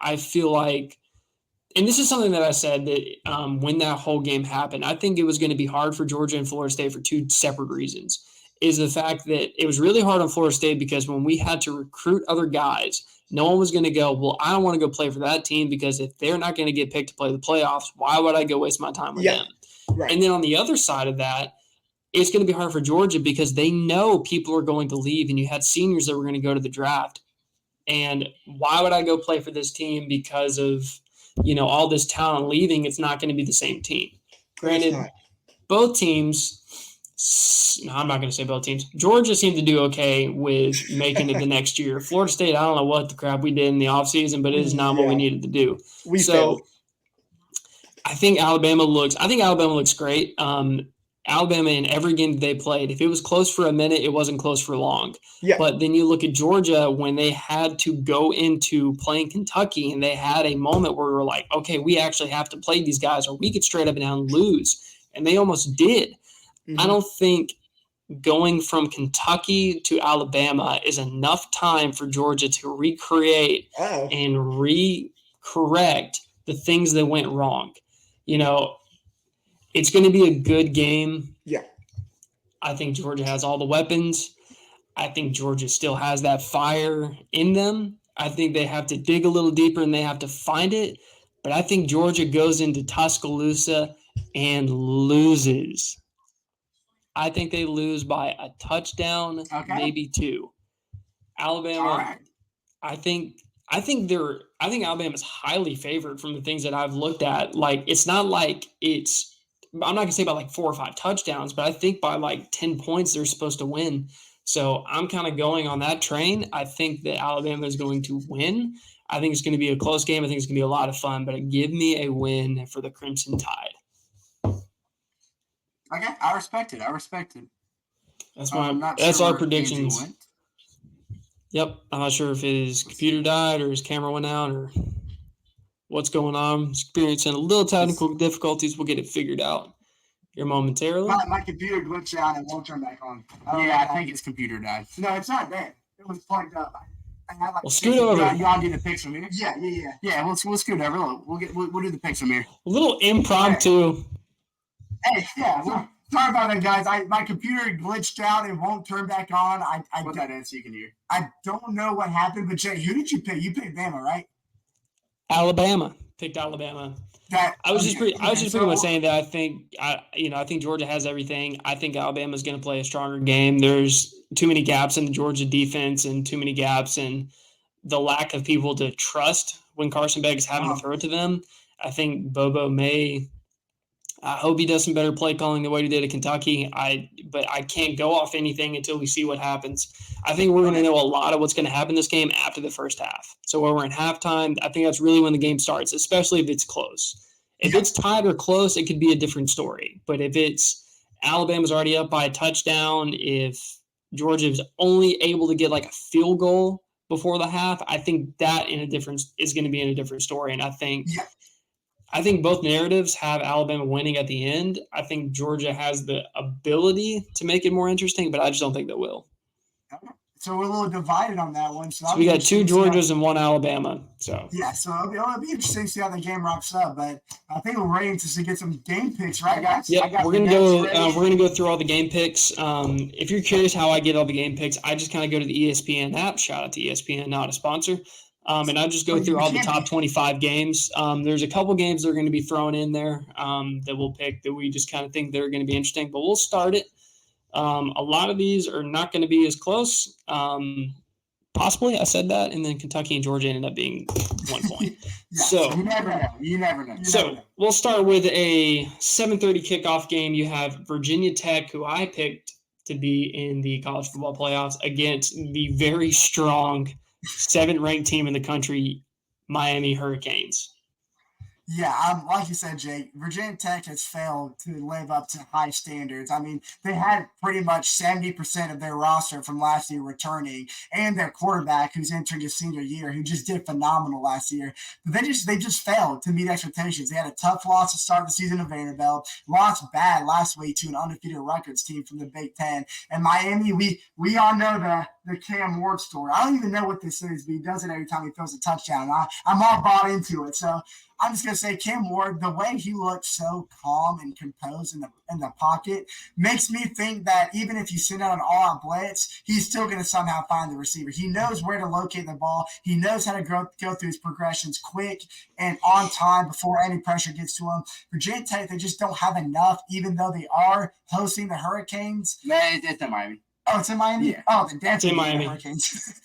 I feel like, and this is something that I said that when that whole game happened, I think it was going to be hard for Georgia and Florida State for two separate reasons. Is the fact that it was really hard on Florida State because when we had to recruit other guys, no one was going to go, well, I don't want to go play for that team because if they're not going to get picked to play the playoffs, why would I go waste my time with them? Right. And then on the other side of that, it's going to be hard for Georgia because they know people are going to leave and you had seniors that were going to go to the draft. And why would I go play for this team because of, all this talent leaving? It's not going to be the same team. Granted, both teams – no, I'm not going to say both teams. Georgia seemed to do okay with making it the next year. Florida State, I don't know what the crap we did in the offseason, but it is not what we needed to do. We failed. I think Alabama looks great. Alabama in every game that they played, if it was close for a minute, it wasn't close for long. Yeah. But then you look at Georgia when they had to go into playing Kentucky and they had a moment where we were like, okay, we actually have to play these guys or we could straight up and down lose. And they almost did. Mm-hmm. I don't think going from Kentucky to Alabama is enough time for Georgia to recreate and recorrect the things that went wrong. It's going to be a good game. Yeah. I think Georgia has all the weapons. I think Georgia still has that fire in them. I think they have to dig a little deeper and they have to find it. But I think Georgia goes into Tuscaloosa and loses. I think they lose by a touchdown, maybe two. Alabama, I think Alabama's highly favored from the things that I've looked at. Like, it's not like I'm not going to say by like 4 or 5 touchdowns, but I think by like 10 points they're supposed to win. So I'm kind of going on that train. I think that Alabama is going to win. I think it's going to be a close game. I think it's going to be a lot of fun, but give me a win for the Crimson Tide. Okay, I respect it. That's our predictions. Yep, I'm not sure if his computer died or his camera went out or what's going on. Experiencing a little technical difficulties. We'll get it figured out here momentarily. My computer glitched out and won't turn back on. I think his computer died. No, it's not dead. It was plugged up. We'll scoot over. You want to do the picks from here? Yeah. We'll scoot over. We'll do the picks from here. A little impromptu. Hey, sorry about that, guys. My computer glitched out and won't turn back on. Put that in so you can hear. I don't know what happened, but Jay, who did you pick? You picked Bama, right? Alabama. Picked Alabama. I was just pretty much saying that I think Georgia has everything. I think Alabama's going to play a stronger game. There's too many gaps in the Georgia defense and too many gaps in the lack of people to trust when Carson Beck is having to throw to them. I think Bobo may. I hope he does some better play calling the way he did at Kentucky. But I can't go off anything until we see what happens. I think we're going to know a lot of what's going to happen in this game after the first half. So when we're in halftime, I think that's really when the game starts, especially if it's close. If it's tied or close, it could be a different story. But if it's Alabama's already up by a touchdown, if Georgia is only able to get like a field goal before the half, I think that is going to be in a different story. And I think both narratives have Alabama winning at the end. I think Georgia has the ability to make it more interesting, but I just don't think they will. So we're a little divided on that one. So we got 2 Georgias and 1 Alabama. So yeah, so it'll be interesting to see how the game wraps up. But I think we're ready to get some game picks, right, guys? Yep, we're gonna go. We're gonna go through all the game picks. If you're curious how I get all the game picks, I just kind of go to the ESPN app. Shout out to ESPN, not a sponsor. And I'll just go through all the top 25 games. There's a couple games that are going to be thrown in there that we'll pick that we just kind of think they're going to be interesting. But we'll start it. A lot of these are not going to be as close. Possibly, I said that, and then Kentucky and Georgia ended up being 1 point. So you never know. You never know. We'll start with a 7:30 kickoff game. You have Virginia Tech, who I picked to be in the college football playoffs, against the very strong 7th-ranked team in the country, Miami Hurricanes. Yeah, like you said, Jake, Virginia Tech has failed to live up to high standards. I mean, they had pretty much 70% of their roster from last year returning, and their quarterback, who's entering his senior year, who just did phenomenal last year. But they just failed to meet expectations. They had a tough loss to start the season to Vanderbilt, lost bad last week to an undefeated Rutgers team from the Big Ten. And Miami, we all know the Cam Ward story. I don't even know what this is, but he does it every time he throws a touchdown. I'm all bought into it. So I'm just going to say Cam Ward, the way he looks so calm and composed in the pocket makes me think that even if you send out an all-out blitz, he's still going to somehow find the receiver. He knows where to locate the ball. He knows how to go through his progressions quick and on time before any pressure gets to him. Virginia Tech, they just don't have enough, even though they are hosting the Hurricanes. No, it's in Miami. Oh, it's in Miami? Yeah. Oh, then definitely in Miami. The Hurricanes.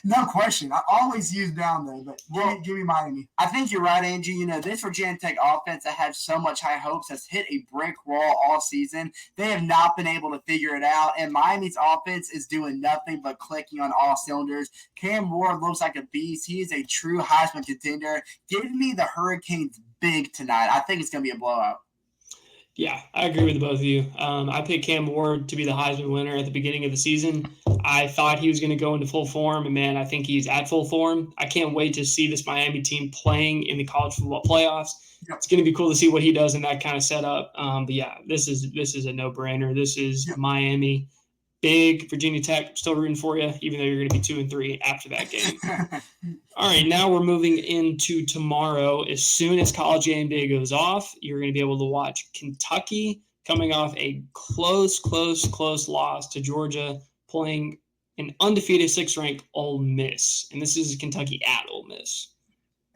no question. I always use down there, but give me Miami. I think you're right, Angie. You know, this Virginia Tech offense that had so much high hopes has hit a brick wall all season. They have not been able to figure it out, and Miami's offense is doing nothing but clicking on all cylinders. Cam Ward looks like a beast. He is a true Heisman contender. Give me the Hurricanes big tonight. I think it's going to be a blowout. Yeah, I agree with both of you. I picked Cam Ward to be the Heisman winner at the beginning of the season. I thought he was going to go into full form, and, man, I think he's at full form. I can't wait to see this Miami team playing in the college football playoffs. Yep. It's going to be cool to see what he does in that kind of setup. But, yeah, this is a no-brainer. This is Miami. Big Virginia Tech, still rooting for you, even though you're going to be 2-3 after that game. All right, now we're moving into tomorrow. As soon as College Game Day goes off, you're going to be able to watch Kentucky coming off a close loss to Georgia, playing an undefeated 6th-ranked Ole Miss. And this is Kentucky at Ole Miss.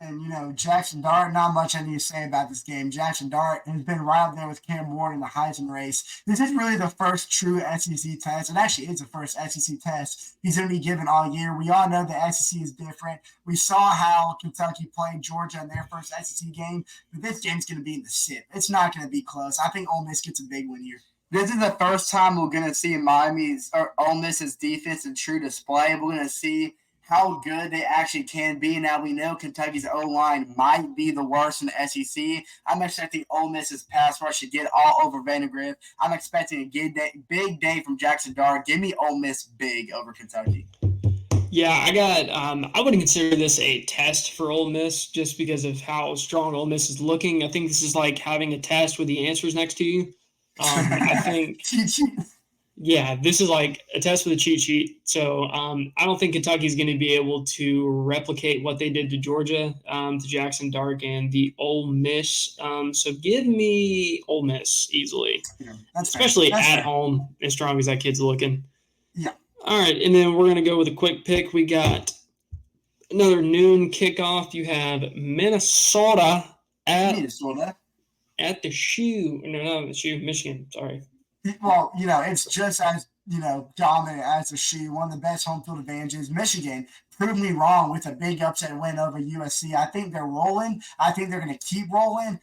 And, you know, Jackson Dart, not much I need to say about this game. Jackson Dart has been right up there with Cam Ward in the Heisman race. This is really the first true SEC test. It actually is the first SEC test he's going to be given all year. We all know the SEC is different. We saw how Kentucky played Georgia in their first SEC game, but this game's going to be in the SIP. It's not going to be close. I think Ole Miss gets a big win here. This is the first time we're going to see Ole Miss's defense in true display. We're going to see how good they actually can be. Now, we know Kentucky's O-line might be the worst in the SEC. I'm expecting Ole Miss's pass rush to get all over Vandegrift. I'm expecting a big day from Jackson Dart. Give me Ole Miss big over Kentucky. Yeah, I wouldn't consider this a test for Ole Miss just because of how strong Ole Miss is looking. I think this is like having a test with the answers next to you. I think yeah, this is like a test with a cheat sheet. So I don't think Kentucky's going to be able to replicate what they did to Georgia, to Jackson Dart and the Ole Miss. So give me Ole Miss easily, especially at home, as strong as that kid's looking. Yeah. All right, and then we're going to go with a quick pick. We got another noon kickoff. You have Minnesota at the Shoe. No, the Shoe, Michigan. Sorry. Well, you know, it's just as, you know, dominant as the Shoe, one of the best home field advantages. Michigan proved me wrong with a big upset win over USC. I think they're rolling. I think they're going to keep rolling.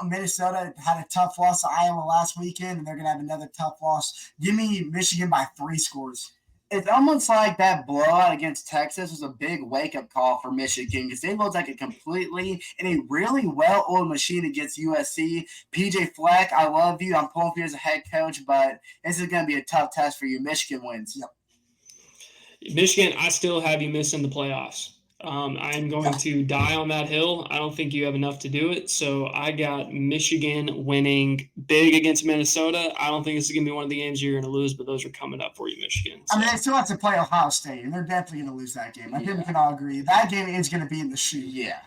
Minnesota had a tough loss to Iowa last weekend, and they're going to have another tough loss. Give me Michigan by 3 scores. It's almost like that blowout against Texas was a big wake-up call for Michigan because they looked like a completely and a really well-oiled machine against USC. PJ Fleck, I love you. I'm pulling for you as a head coach, but this is going to be a tough test for you. Michigan wins. Yep. Michigan, I still have you missing the playoffs. I'm going to die on that hill. I don't think you have enough to do it. So I got Michigan winning big against Minnesota. I don't think this is going to be one of the games you're going to lose, but those are coming up for you, Michigan. So. I mean, they still have to play Ohio State, and they're definitely going to lose that game. I think we can all agree. That game is going to be in the shoot. Yeah.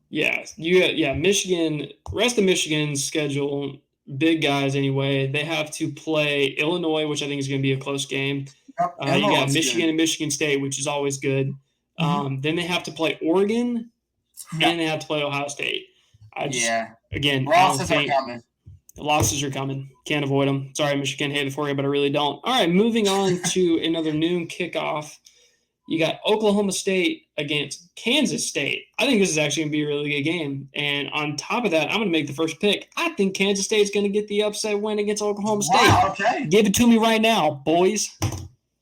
Yeah. Michigan, rest of Michigan's schedule, big guys anyway. They have to play Illinois, which I think is going to be a close game. Yep. You got Michigan and Michigan State, which is always good. Then they have to play Oregon, and they have to play Ohio State. Again, losses are coming. The losses are coming. Can't avoid them. Sorry, Michigan, hate it for you, but I really don't. All right, moving on to another noon kickoff. You got Oklahoma State against Kansas State. I think this is actually going to be a really good game. And on top of that, I'm going to make the first pick. I think Kansas State is going to get the upset win against Oklahoma State. Wow, okay. Give it to me right now, boys.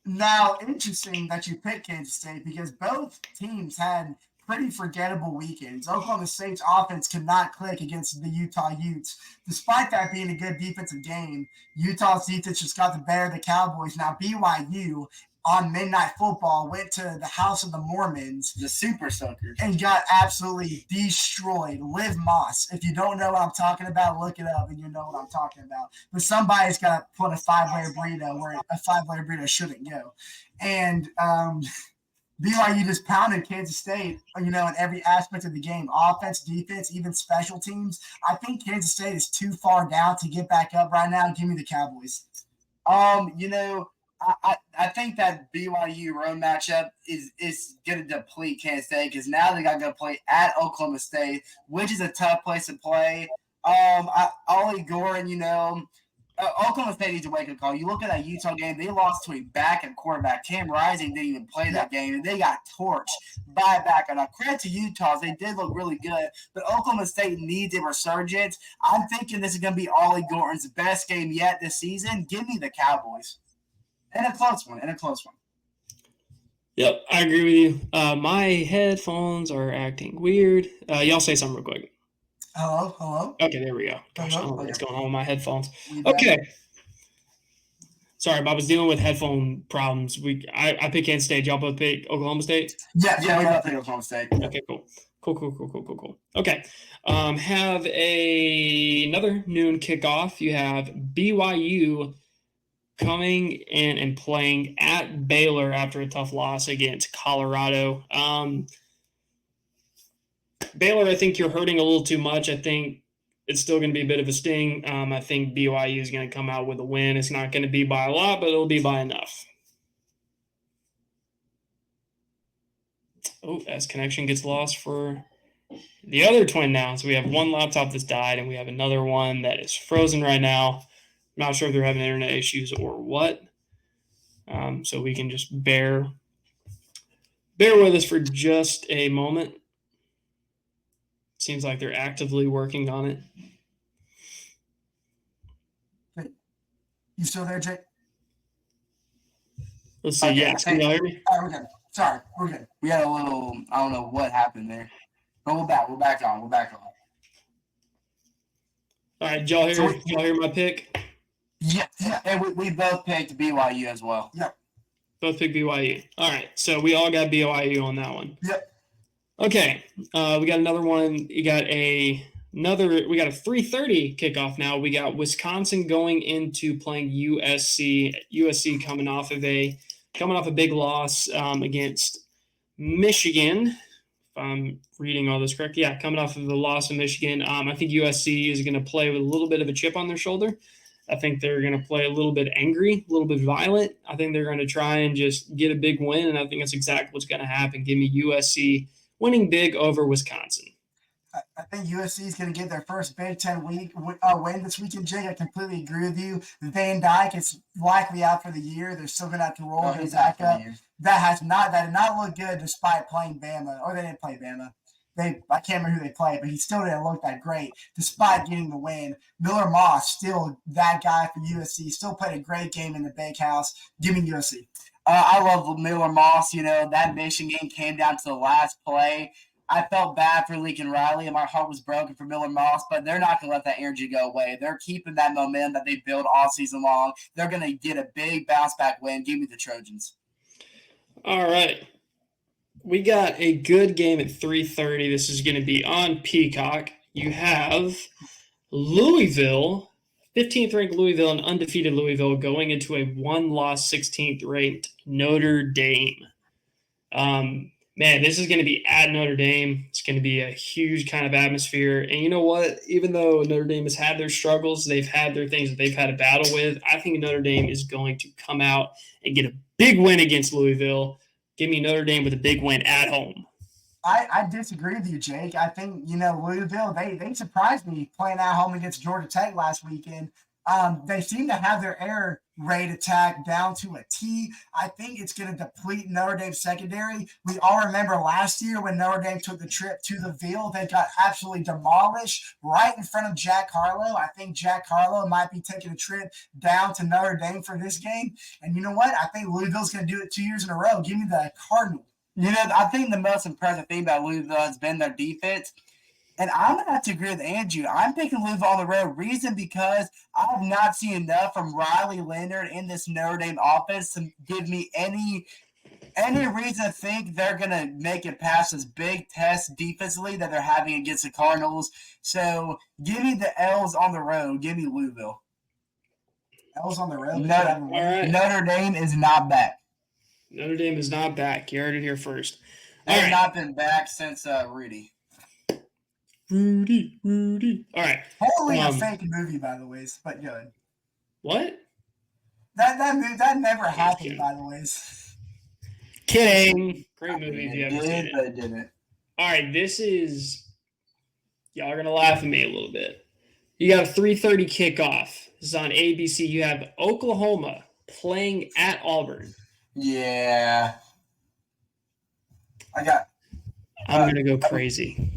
Now, interesting that you picked Kansas State because both teams had pretty forgettable weekends. Oklahoma State's offense could not click against the Utah Utes. Despite that being a good defensive game, Utah's defense just got the better of the Cowboys. Now, BYU on Midnight Football went to the House of the Mormons, the Super Suckers, and got absolutely destroyed. Liv Moss. If you don't know what I'm talking about, look it up and you know what I'm talking about. But somebody's got to put a 5-layer burrito where a 5-layer burrito shouldn't go. And BYU just pounded Kansas State, in every aspect of the game. Offense, defense, even special teams. I think Kansas State is too far down to get back up right now. Give me the Cowboys. I think that BYU road matchup is going to deplete Kansas State because now they got to go play at Oklahoma State, which is a tough place to play. Ollie Gordon, Oklahoma State needs a wake-up call. You look at that Utah game, they lost to a backup quarterback. Cam Rising didn't even play that game, and they got torched by a backup. Now, credit to Utah, they did look really good, but Oklahoma State needs a resurgence. I'm thinking this is going to be Ollie Gordon's best game yet this season. Give me the Cowboys. And a close one. Yep, I agree with you. My headphones are acting weird. Y'all say something real quick. Hello? Okay, there we go. Gosh, I don't know what's going on with my headphones. You okay. Sorry, I was dealing with headphone problems. I picked Kansas State. Y'all both pick Oklahoma State? Yeah, we both pick Oklahoma State. Okay, cool. Okay. Have another noon kickoff. You have BYU coming in and playing at Baylor after a tough loss against Colorado. Baylor, I think you're hurting a little too much. I think it's still going to be a bit of a sting. I think BYU is going to come out with a win. It's not going to be by a lot, but it'll be by enough. Oh, as connection gets lost for the other twin now. So we have one laptop that's died, and we have another one that is frozen right now. I'm not sure if they're having internet issues or what. So we can just bear with us for just a moment. Seems like they're actively working on it. You still there, Jake? Let's see. Yeah, can you hear me? All right, we're good. Sorry, we're good. We had a little, I don't know what happened there. But we're back on. All right, did y'all hear my pick? Yeah. And we both picked BYU as well. Yep. Both picked BYU. All right, so we all got BYU on that one. Yep. Okay, we got another one. We got a 3:30 kickoff now. We got Wisconsin going into playing USC. USC coming off a big loss against Michigan. If I'm reading all this correct, yeah, coming off of the loss in Michigan. I think USC is going to play with a little bit of a chip on their shoulder. I think they're going to play a little bit angry, a little bit violent. I think they're going to try and just get a big win, and I think that's exactly what's going to happen. Give me USC winning big over Wisconsin. I think USC is going to get their first Big Ten win this weekend, Jake. I completely agree with you. Van Dyke is likely out for the year. They're still going to have to roll his back up. That did not look good despite playing Bama. Or they didn't play Bama. I can't remember who they played, but he still didn't look that great despite getting the win. Miller Moss, still that guy for USC, still played a great game in the Big House. Give me USC. I love Miller Moss. That Michigan game came down to the last play. I felt bad for Lincoln Riley, and my heart was broken for Miller Moss, but they're not going to let that energy go away. They're keeping that momentum that they built all season long. They're going to get a big bounce-back win. Give me the Trojans. All right. We got a good game at 3:30. This is going to be on Peacock. You have Louisville, 15th ranked Louisville, and undefeated Louisville going into a one-loss 16th ranked Notre Dame. Man, this is going to be at Notre Dame. It's going to be a huge kind of atmosphere. And you know what? Even though Notre Dame has had their struggles, they've had their things that they've had to battle with, I think Notre Dame is going to come out and get a big win against Louisville. Give me Notre Dame with a big win at home. I disagree with you, Jake. I think, Louisville, they surprised me playing at home against Georgia Tech last weekend. They seem to have their air raid attack down to a T. I think it's going to deplete Notre Dame's secondary. We all remember last year when Notre Dame took the trip to the Ville, they got absolutely demolished right in front of Jack Harlow. I think Jack Harlow might be taking a trip down to Notre Dame for this game. And you know what? I think Louisville's going to do it 2 years in a row. Give me the Cardinals. I think the most impressive thing about Louisville has been their defense. And I'm going to have to agree with Andrew. I'm picking Louisville on the road. Reason because I have not seen enough from Riley Leonard in this Notre Dame offense to give me any reason to think they're going to make it past this big test defensively that they're having against the Cardinals. So give me the L's on the road. Give me Louisville. L's on the road? Notre Dame is not back. Notre Dame is not back. You heard it here first. They've not been back since Rudy. Rudy. All right. Totally a fake movie, by the way, but good. What? That never happened, by the way. Kidding. Great movie if you haven't seen it. But it didn't. All right, this is – y'all are going to laugh at me a little bit. You got a 3:30 kickoff. This is on ABC. You have Oklahoma playing at Auburn. Yeah. I'm going to go crazy.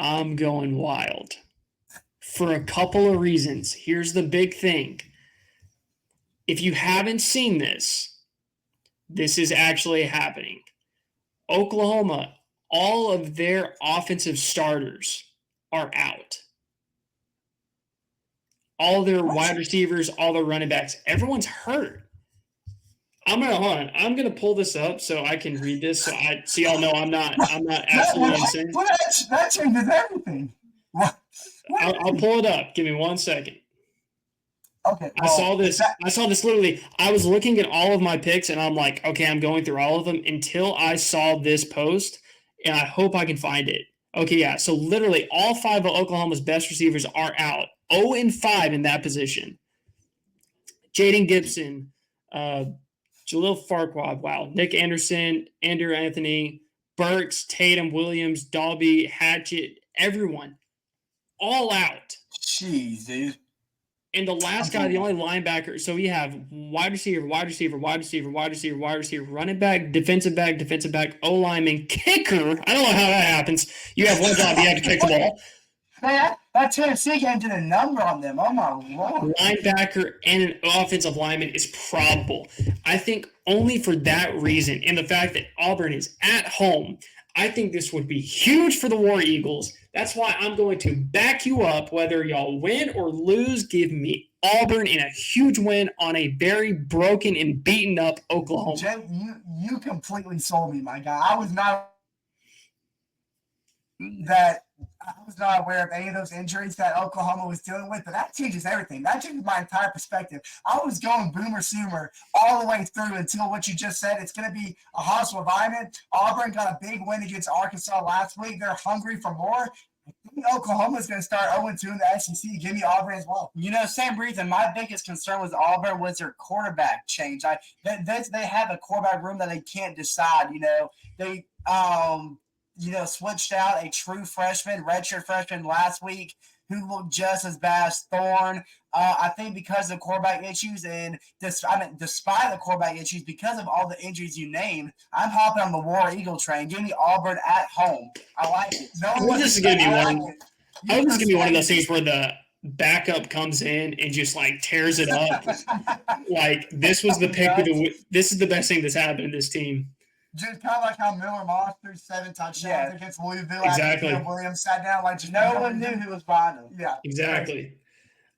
I'm going wild for a couple of reasons. Here's the big thing. If you haven't seen this, this is actually happening. Oklahoma, all of their offensive starters are out. All their wide receivers, all their running backs, everyone's hurt. I'm gonna pull this up so I can read this so y'all know I'm not absolutely insane. That changes everything. I'll pull it up. Give me 1 second. Okay. I saw this literally. I was looking at all of my picks and I'm like, okay, I'm going through all of them until I saw this post, and I hope I can find it. Okay, yeah. So literally all 5 of Oklahoma's best receivers are out. 0-5 in that position. Jaden Gibson, Jalil Farquaad, wow. Nick Anderson, Andrew Anthony, Burks, Tatum, Williams, Dalby, Hatchett, everyone. All out. Jeez, dude. And the last guy, the only linebacker, so we have wide receiver, running back, defensive back, O-lineman, kicker. I don't know how that happens. You have one job, you have to kick the ball. Man, that Tennessee game did a number on them. Oh, my Lord. Linebacker and an offensive lineman is probable. I think only for that reason and the fact that Auburn is at home, I think this would be huge for the War Eagles. That's why I'm going to back you up whether y'all win or lose. Give me Auburn in a huge win on a very broken and beaten up Oklahoma. Jay, you completely sold me, my guy. I was not aware of any of those injuries that Oklahoma was dealing with, but that changes everything. That changes my entire perspective. I was going boomer sooner all the way through until what you just said. It's going to be a hostile environment. Auburn got a big win against Arkansas last week. They're hungry for more. I think Oklahoma's going to start 0-2 in the SEC. Give me Auburn as well. Same reason. My biggest concern with Auburn was their quarterback change. They have a quarterback room that they can't decide. They switched out a true freshman, redshirt freshman last week who looked just as bad as Thorne. I think because of the quarterback issues and despite the quarterback issues, because of all the injuries you named, I'm hopping on the War Eagle train. Give me Auburn at home. I like it. This is going to be one of those things where the backup comes in and just tears it up. This was the pick. This is the best thing that's happened to this team. Just kind of like how Miller Moss threw 7 touchdowns against Louisville. Exactly. After Williams sat down no one knew who was behind him. Yeah. Exactly.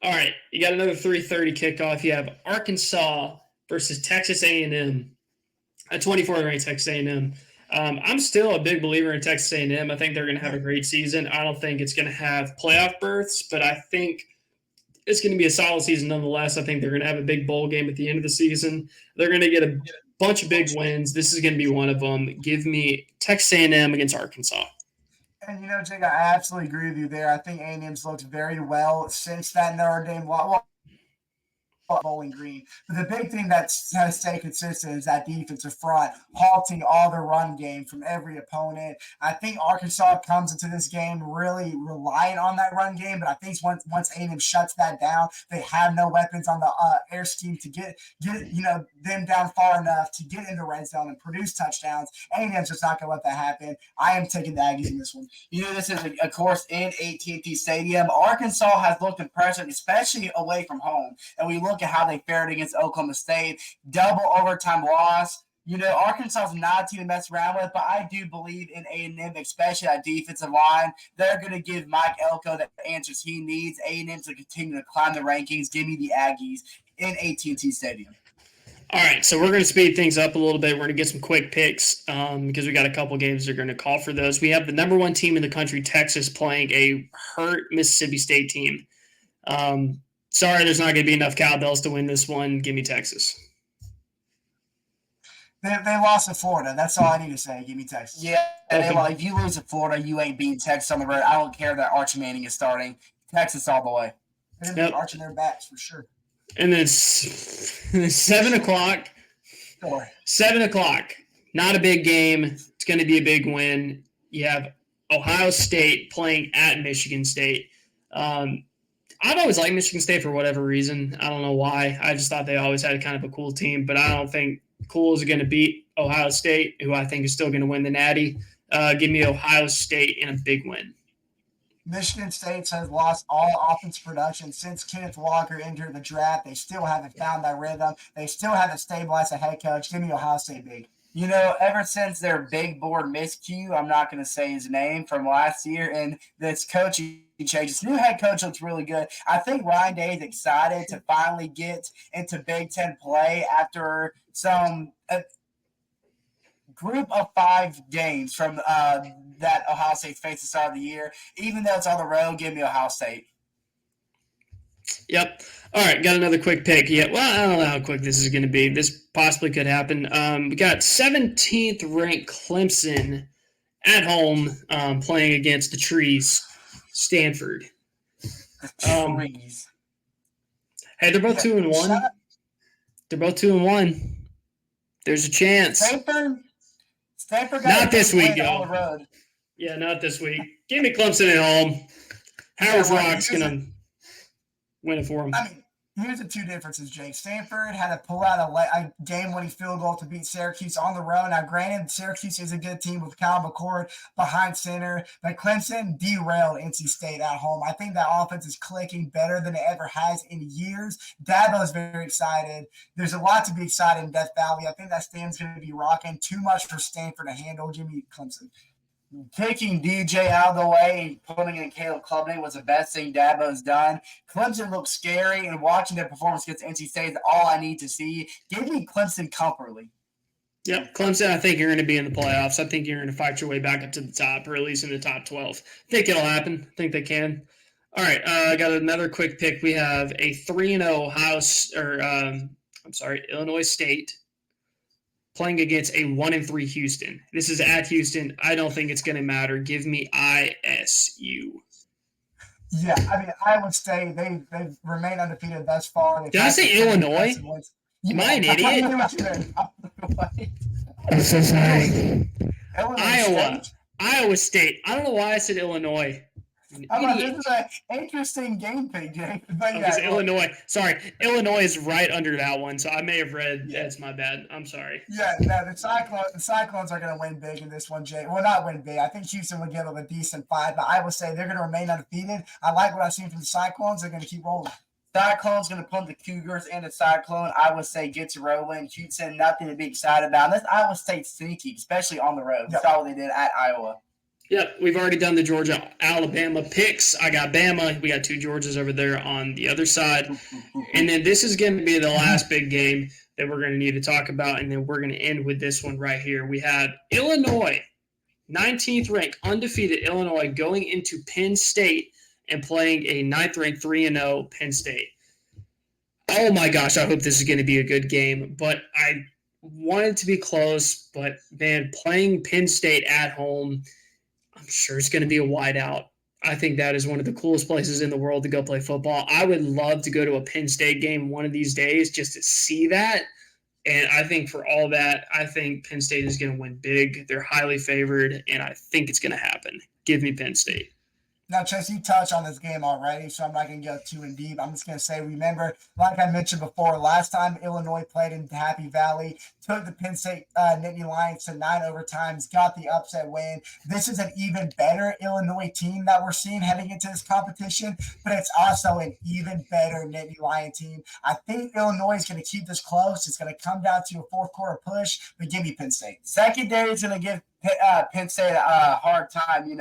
All right, you got another 3:30 kickoff. You have Arkansas versus Texas A&M. At 24, ranked Texas A&M. I'm still a big believer in Texas A&M. I think they're going to have a great season. I don't think it's going to have playoff berths, but I think it's going to be a solid season nonetheless. I think they're going to have a big bowl game at the end of the season. They're going to get a bunch of big wins. This is going to be one of them. Give me Texas A&M against Arkansas. And, Jake, I absolutely agree with you there. I think A&M's looked very well since that Notre Dame Bowling Green. But the big thing that's going to stay consistent is that defensive front, halting all the run game from every opponent. I think Arkansas comes into this game really relying on that run game, but I think once A&M shuts that down, they have no weapons on the air scheme to get them down far enough to get into red zone and produce touchdowns. A&M's just not going to let that happen. I am taking the Aggies in this one. This is, of course, in AT&T Stadium. Arkansas has looked impressive, especially away from home. And we look at how they fared against Oklahoma State. Double overtime loss. Arkansas is not a team to mess around with, but I do believe in A&M, especially that defensive line. They're going to give Mike Elko the answers he needs. A&M to continue to climb the rankings. Give me the Aggies in AT&T Stadium. All right, so we're going to speed things up a little bit. We're going to get some quick picks because we got a couple games that are going to call for those. We have the number one team in the country, Texas, playing a hurt Mississippi State team. Sorry, there's not going to be enough cowbells to win this one. Give me Texas. They lost to Florida. That's all I need to say. Give me Texas. Yeah, if you lose to Florida, you ain't beating Texas on the road. I don't care that Archie Manning is starting. Texas all the way. They're going to be arching their backs for sure. And then 7 o'clock. Sure. 7 o'clock. Not a big game. It's going to be a big win. You have Ohio State playing at Michigan State. I've always liked Michigan State for whatever reason. I don't know why. I just thought they always had kind of a cool team, but I don't think cool is going to beat Ohio State, who I think is still going to win the Natty. Give me Ohio State in a big win. Michigan State has lost all offensive production since Kenneth Walker entered the draft. They still haven't found that rhythm. They still haven't stabilized a head coach. Give me Ohio State big. Ever since their big board miscue, I'm not going to say his name, from last year, and this coaching change. This new head coach looks really good. I think Ryan Day is excited to finally get into Big Ten play after some group of 5 games from that Ohio State faced at the start of the year. Even though it's on the road, give me Ohio State. Yep. All right, got another quick pick. Yeah, well, I don't know how quick this is going to be. This possibly could happen. We got 17th ranked Clemson at home playing against the Trees, Stanford. Hey, they're both 2-1. They're both 2-1. There's a chance. Stanford got not this week, on the road. Yeah, not this week. Give me Clemson at home. Howard Rock's going to win it for them. I mean, here's the two differences, Jake. Stanford had to pull out a game-winning field goal to beat Syracuse on the road. Now, granted, Syracuse is a good team with Kyle McCord behind center, but Clemson derailed NC State at home. I think that offense is clicking better than it ever has in years. Dabo is very excited. There's a lot to be excited in Death Valley. I think that stand's going to be rocking. Too much for Stanford to handle. Give me Clemson. Taking DJ out of the way and putting in Caleb Klubnik was the best thing Dabo's done. Clemson looks scary, and watching their performance against NC State is all I need to see. Give me Clemson comfortably. Yep, Clemson, I think you're going to be in the playoffs. I think you're going to fight your way back up to the top, or at least in the top 12. I think it'll happen. I think they can. All right, I got another quick pick. We have a 3-0 Illinois State playing against a 1-3 Houston. This is at Houston. I don't think it's going to matter. Give me ISU. Yeah, I mean, Iowa State, they remain undefeated thus far. Did I say Illinois? Am I an idiot? I'm so sorry. Iowa State. I don't know why I said Illinois. This is an interesting game pick, Jake. Illinois. Sorry, Illinois is right under that one, so I may have read. That's my bad. I'm sorry. Yeah, no, the Cyclones are going to win big in this one, Jake. Well, not win big. I think Houston would give them a decent fight, but I would say they're going to remain undefeated. I like what I've seen from the Cyclones. They're going to keep rolling. Cyclone's going to pump the Cougars and the Cyclone. I would say gets rolling. Houston, nothing to be excited about. This Iowa State sneaky, especially on the road. Yep. That's all they did at Iowa. Yep, we've already done the Georgia-Alabama picks. I got Bama. We got 2 Georgias over there on the other side. And then this is going to be the last big game. that we're going to need to talk about, and then we're going to end with this one right here. We had Illinois, 19th ranked, undefeated Illinois going into Penn State and playing a 9th ranked 3-0 Penn State. Oh my gosh, I hope this is going to be a good game, but I want it to be close, but man, playing Penn State at home, I'm sure it's going to be a whiteout. I think that is one of the coolest places in the world to go play football. I would love to go to a Penn State game one of these days just to see that. And I think for all that, I think Penn State is going to win big. They're highly favored, and I think it's going to happen. Give me Penn State. Now, Chase, you touched on this game already, so I'm not going to go too in deep. I'm just going to say, remember, like I mentioned before, last time Illinois played in Happy Valley, took the Penn State Nittany Lions to 9 overtimes, got the upset win. This is an even better Illinois team that we're seeing heading into this competition, but it's also an even better Nittany Lion team. I think Illinois is going to keep this close. It's going to come down to a fourth quarter push, but give me Penn State. Secondary is going to give Penn State a hard time.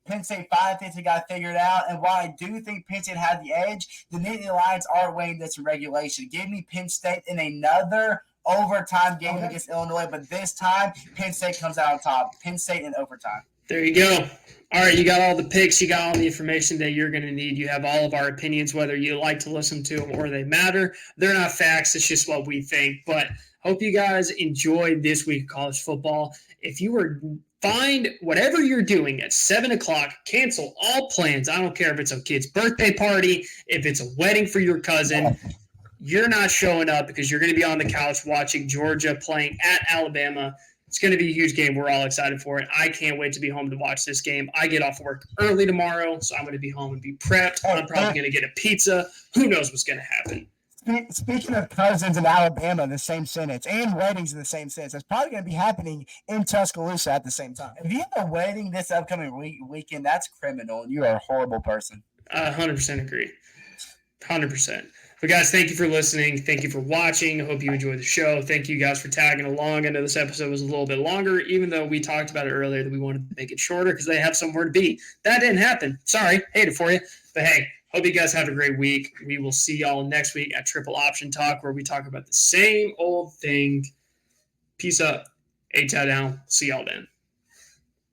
Penn State finally thinks they got figured out. And while I do think Penn State had the edge, the Nittany Lions are winning this in regulation. Give me Penn State in another overtime game against Illinois, but this time Penn State comes out on top. Penn State in overtime. There you go. All right, you got all the picks. You got all the information that you're going to need. You have all of our opinions, whether you like to listen to them or they matter. They're not facts. It's just what we think. But hope you guys enjoyed this week of college football. If you were find whatever you're doing at 7 o'clock, cancel all plans. I don't care if it's a kid's birthday party, if it's a wedding for your cousin. You're not showing up because you're going to be on the couch watching Georgia playing at Alabama. It's going to be a huge game. We're all excited for it. I can't wait to be home to watch this game. I get off work early tomorrow, so I'm going to be home and be prepped. I'm probably going to get a pizza. Who knows what's going to happen? Speaking of cousins in Alabama in the same sentence and weddings in the same sentence, that's probably going to be happening in Tuscaloosa at the same time. If you have a wedding this upcoming weekend, that's criminal, and you are a horrible person. 100% agree. 100%. But guys, thank you for listening. Thank you for watching. I hope you enjoyed the show. Thank you guys for tagging along. I know this episode was a little bit longer, even though we talked about it earlier that we wanted to make it shorter because they have somewhere to be. That didn't happen. Sorry. Hate it for you. But hey, hope you guys have a great week. We will see y'all next week at Triple Option Talk, where we talk about the same old thing. Peace up. A-tie down. See y'all then.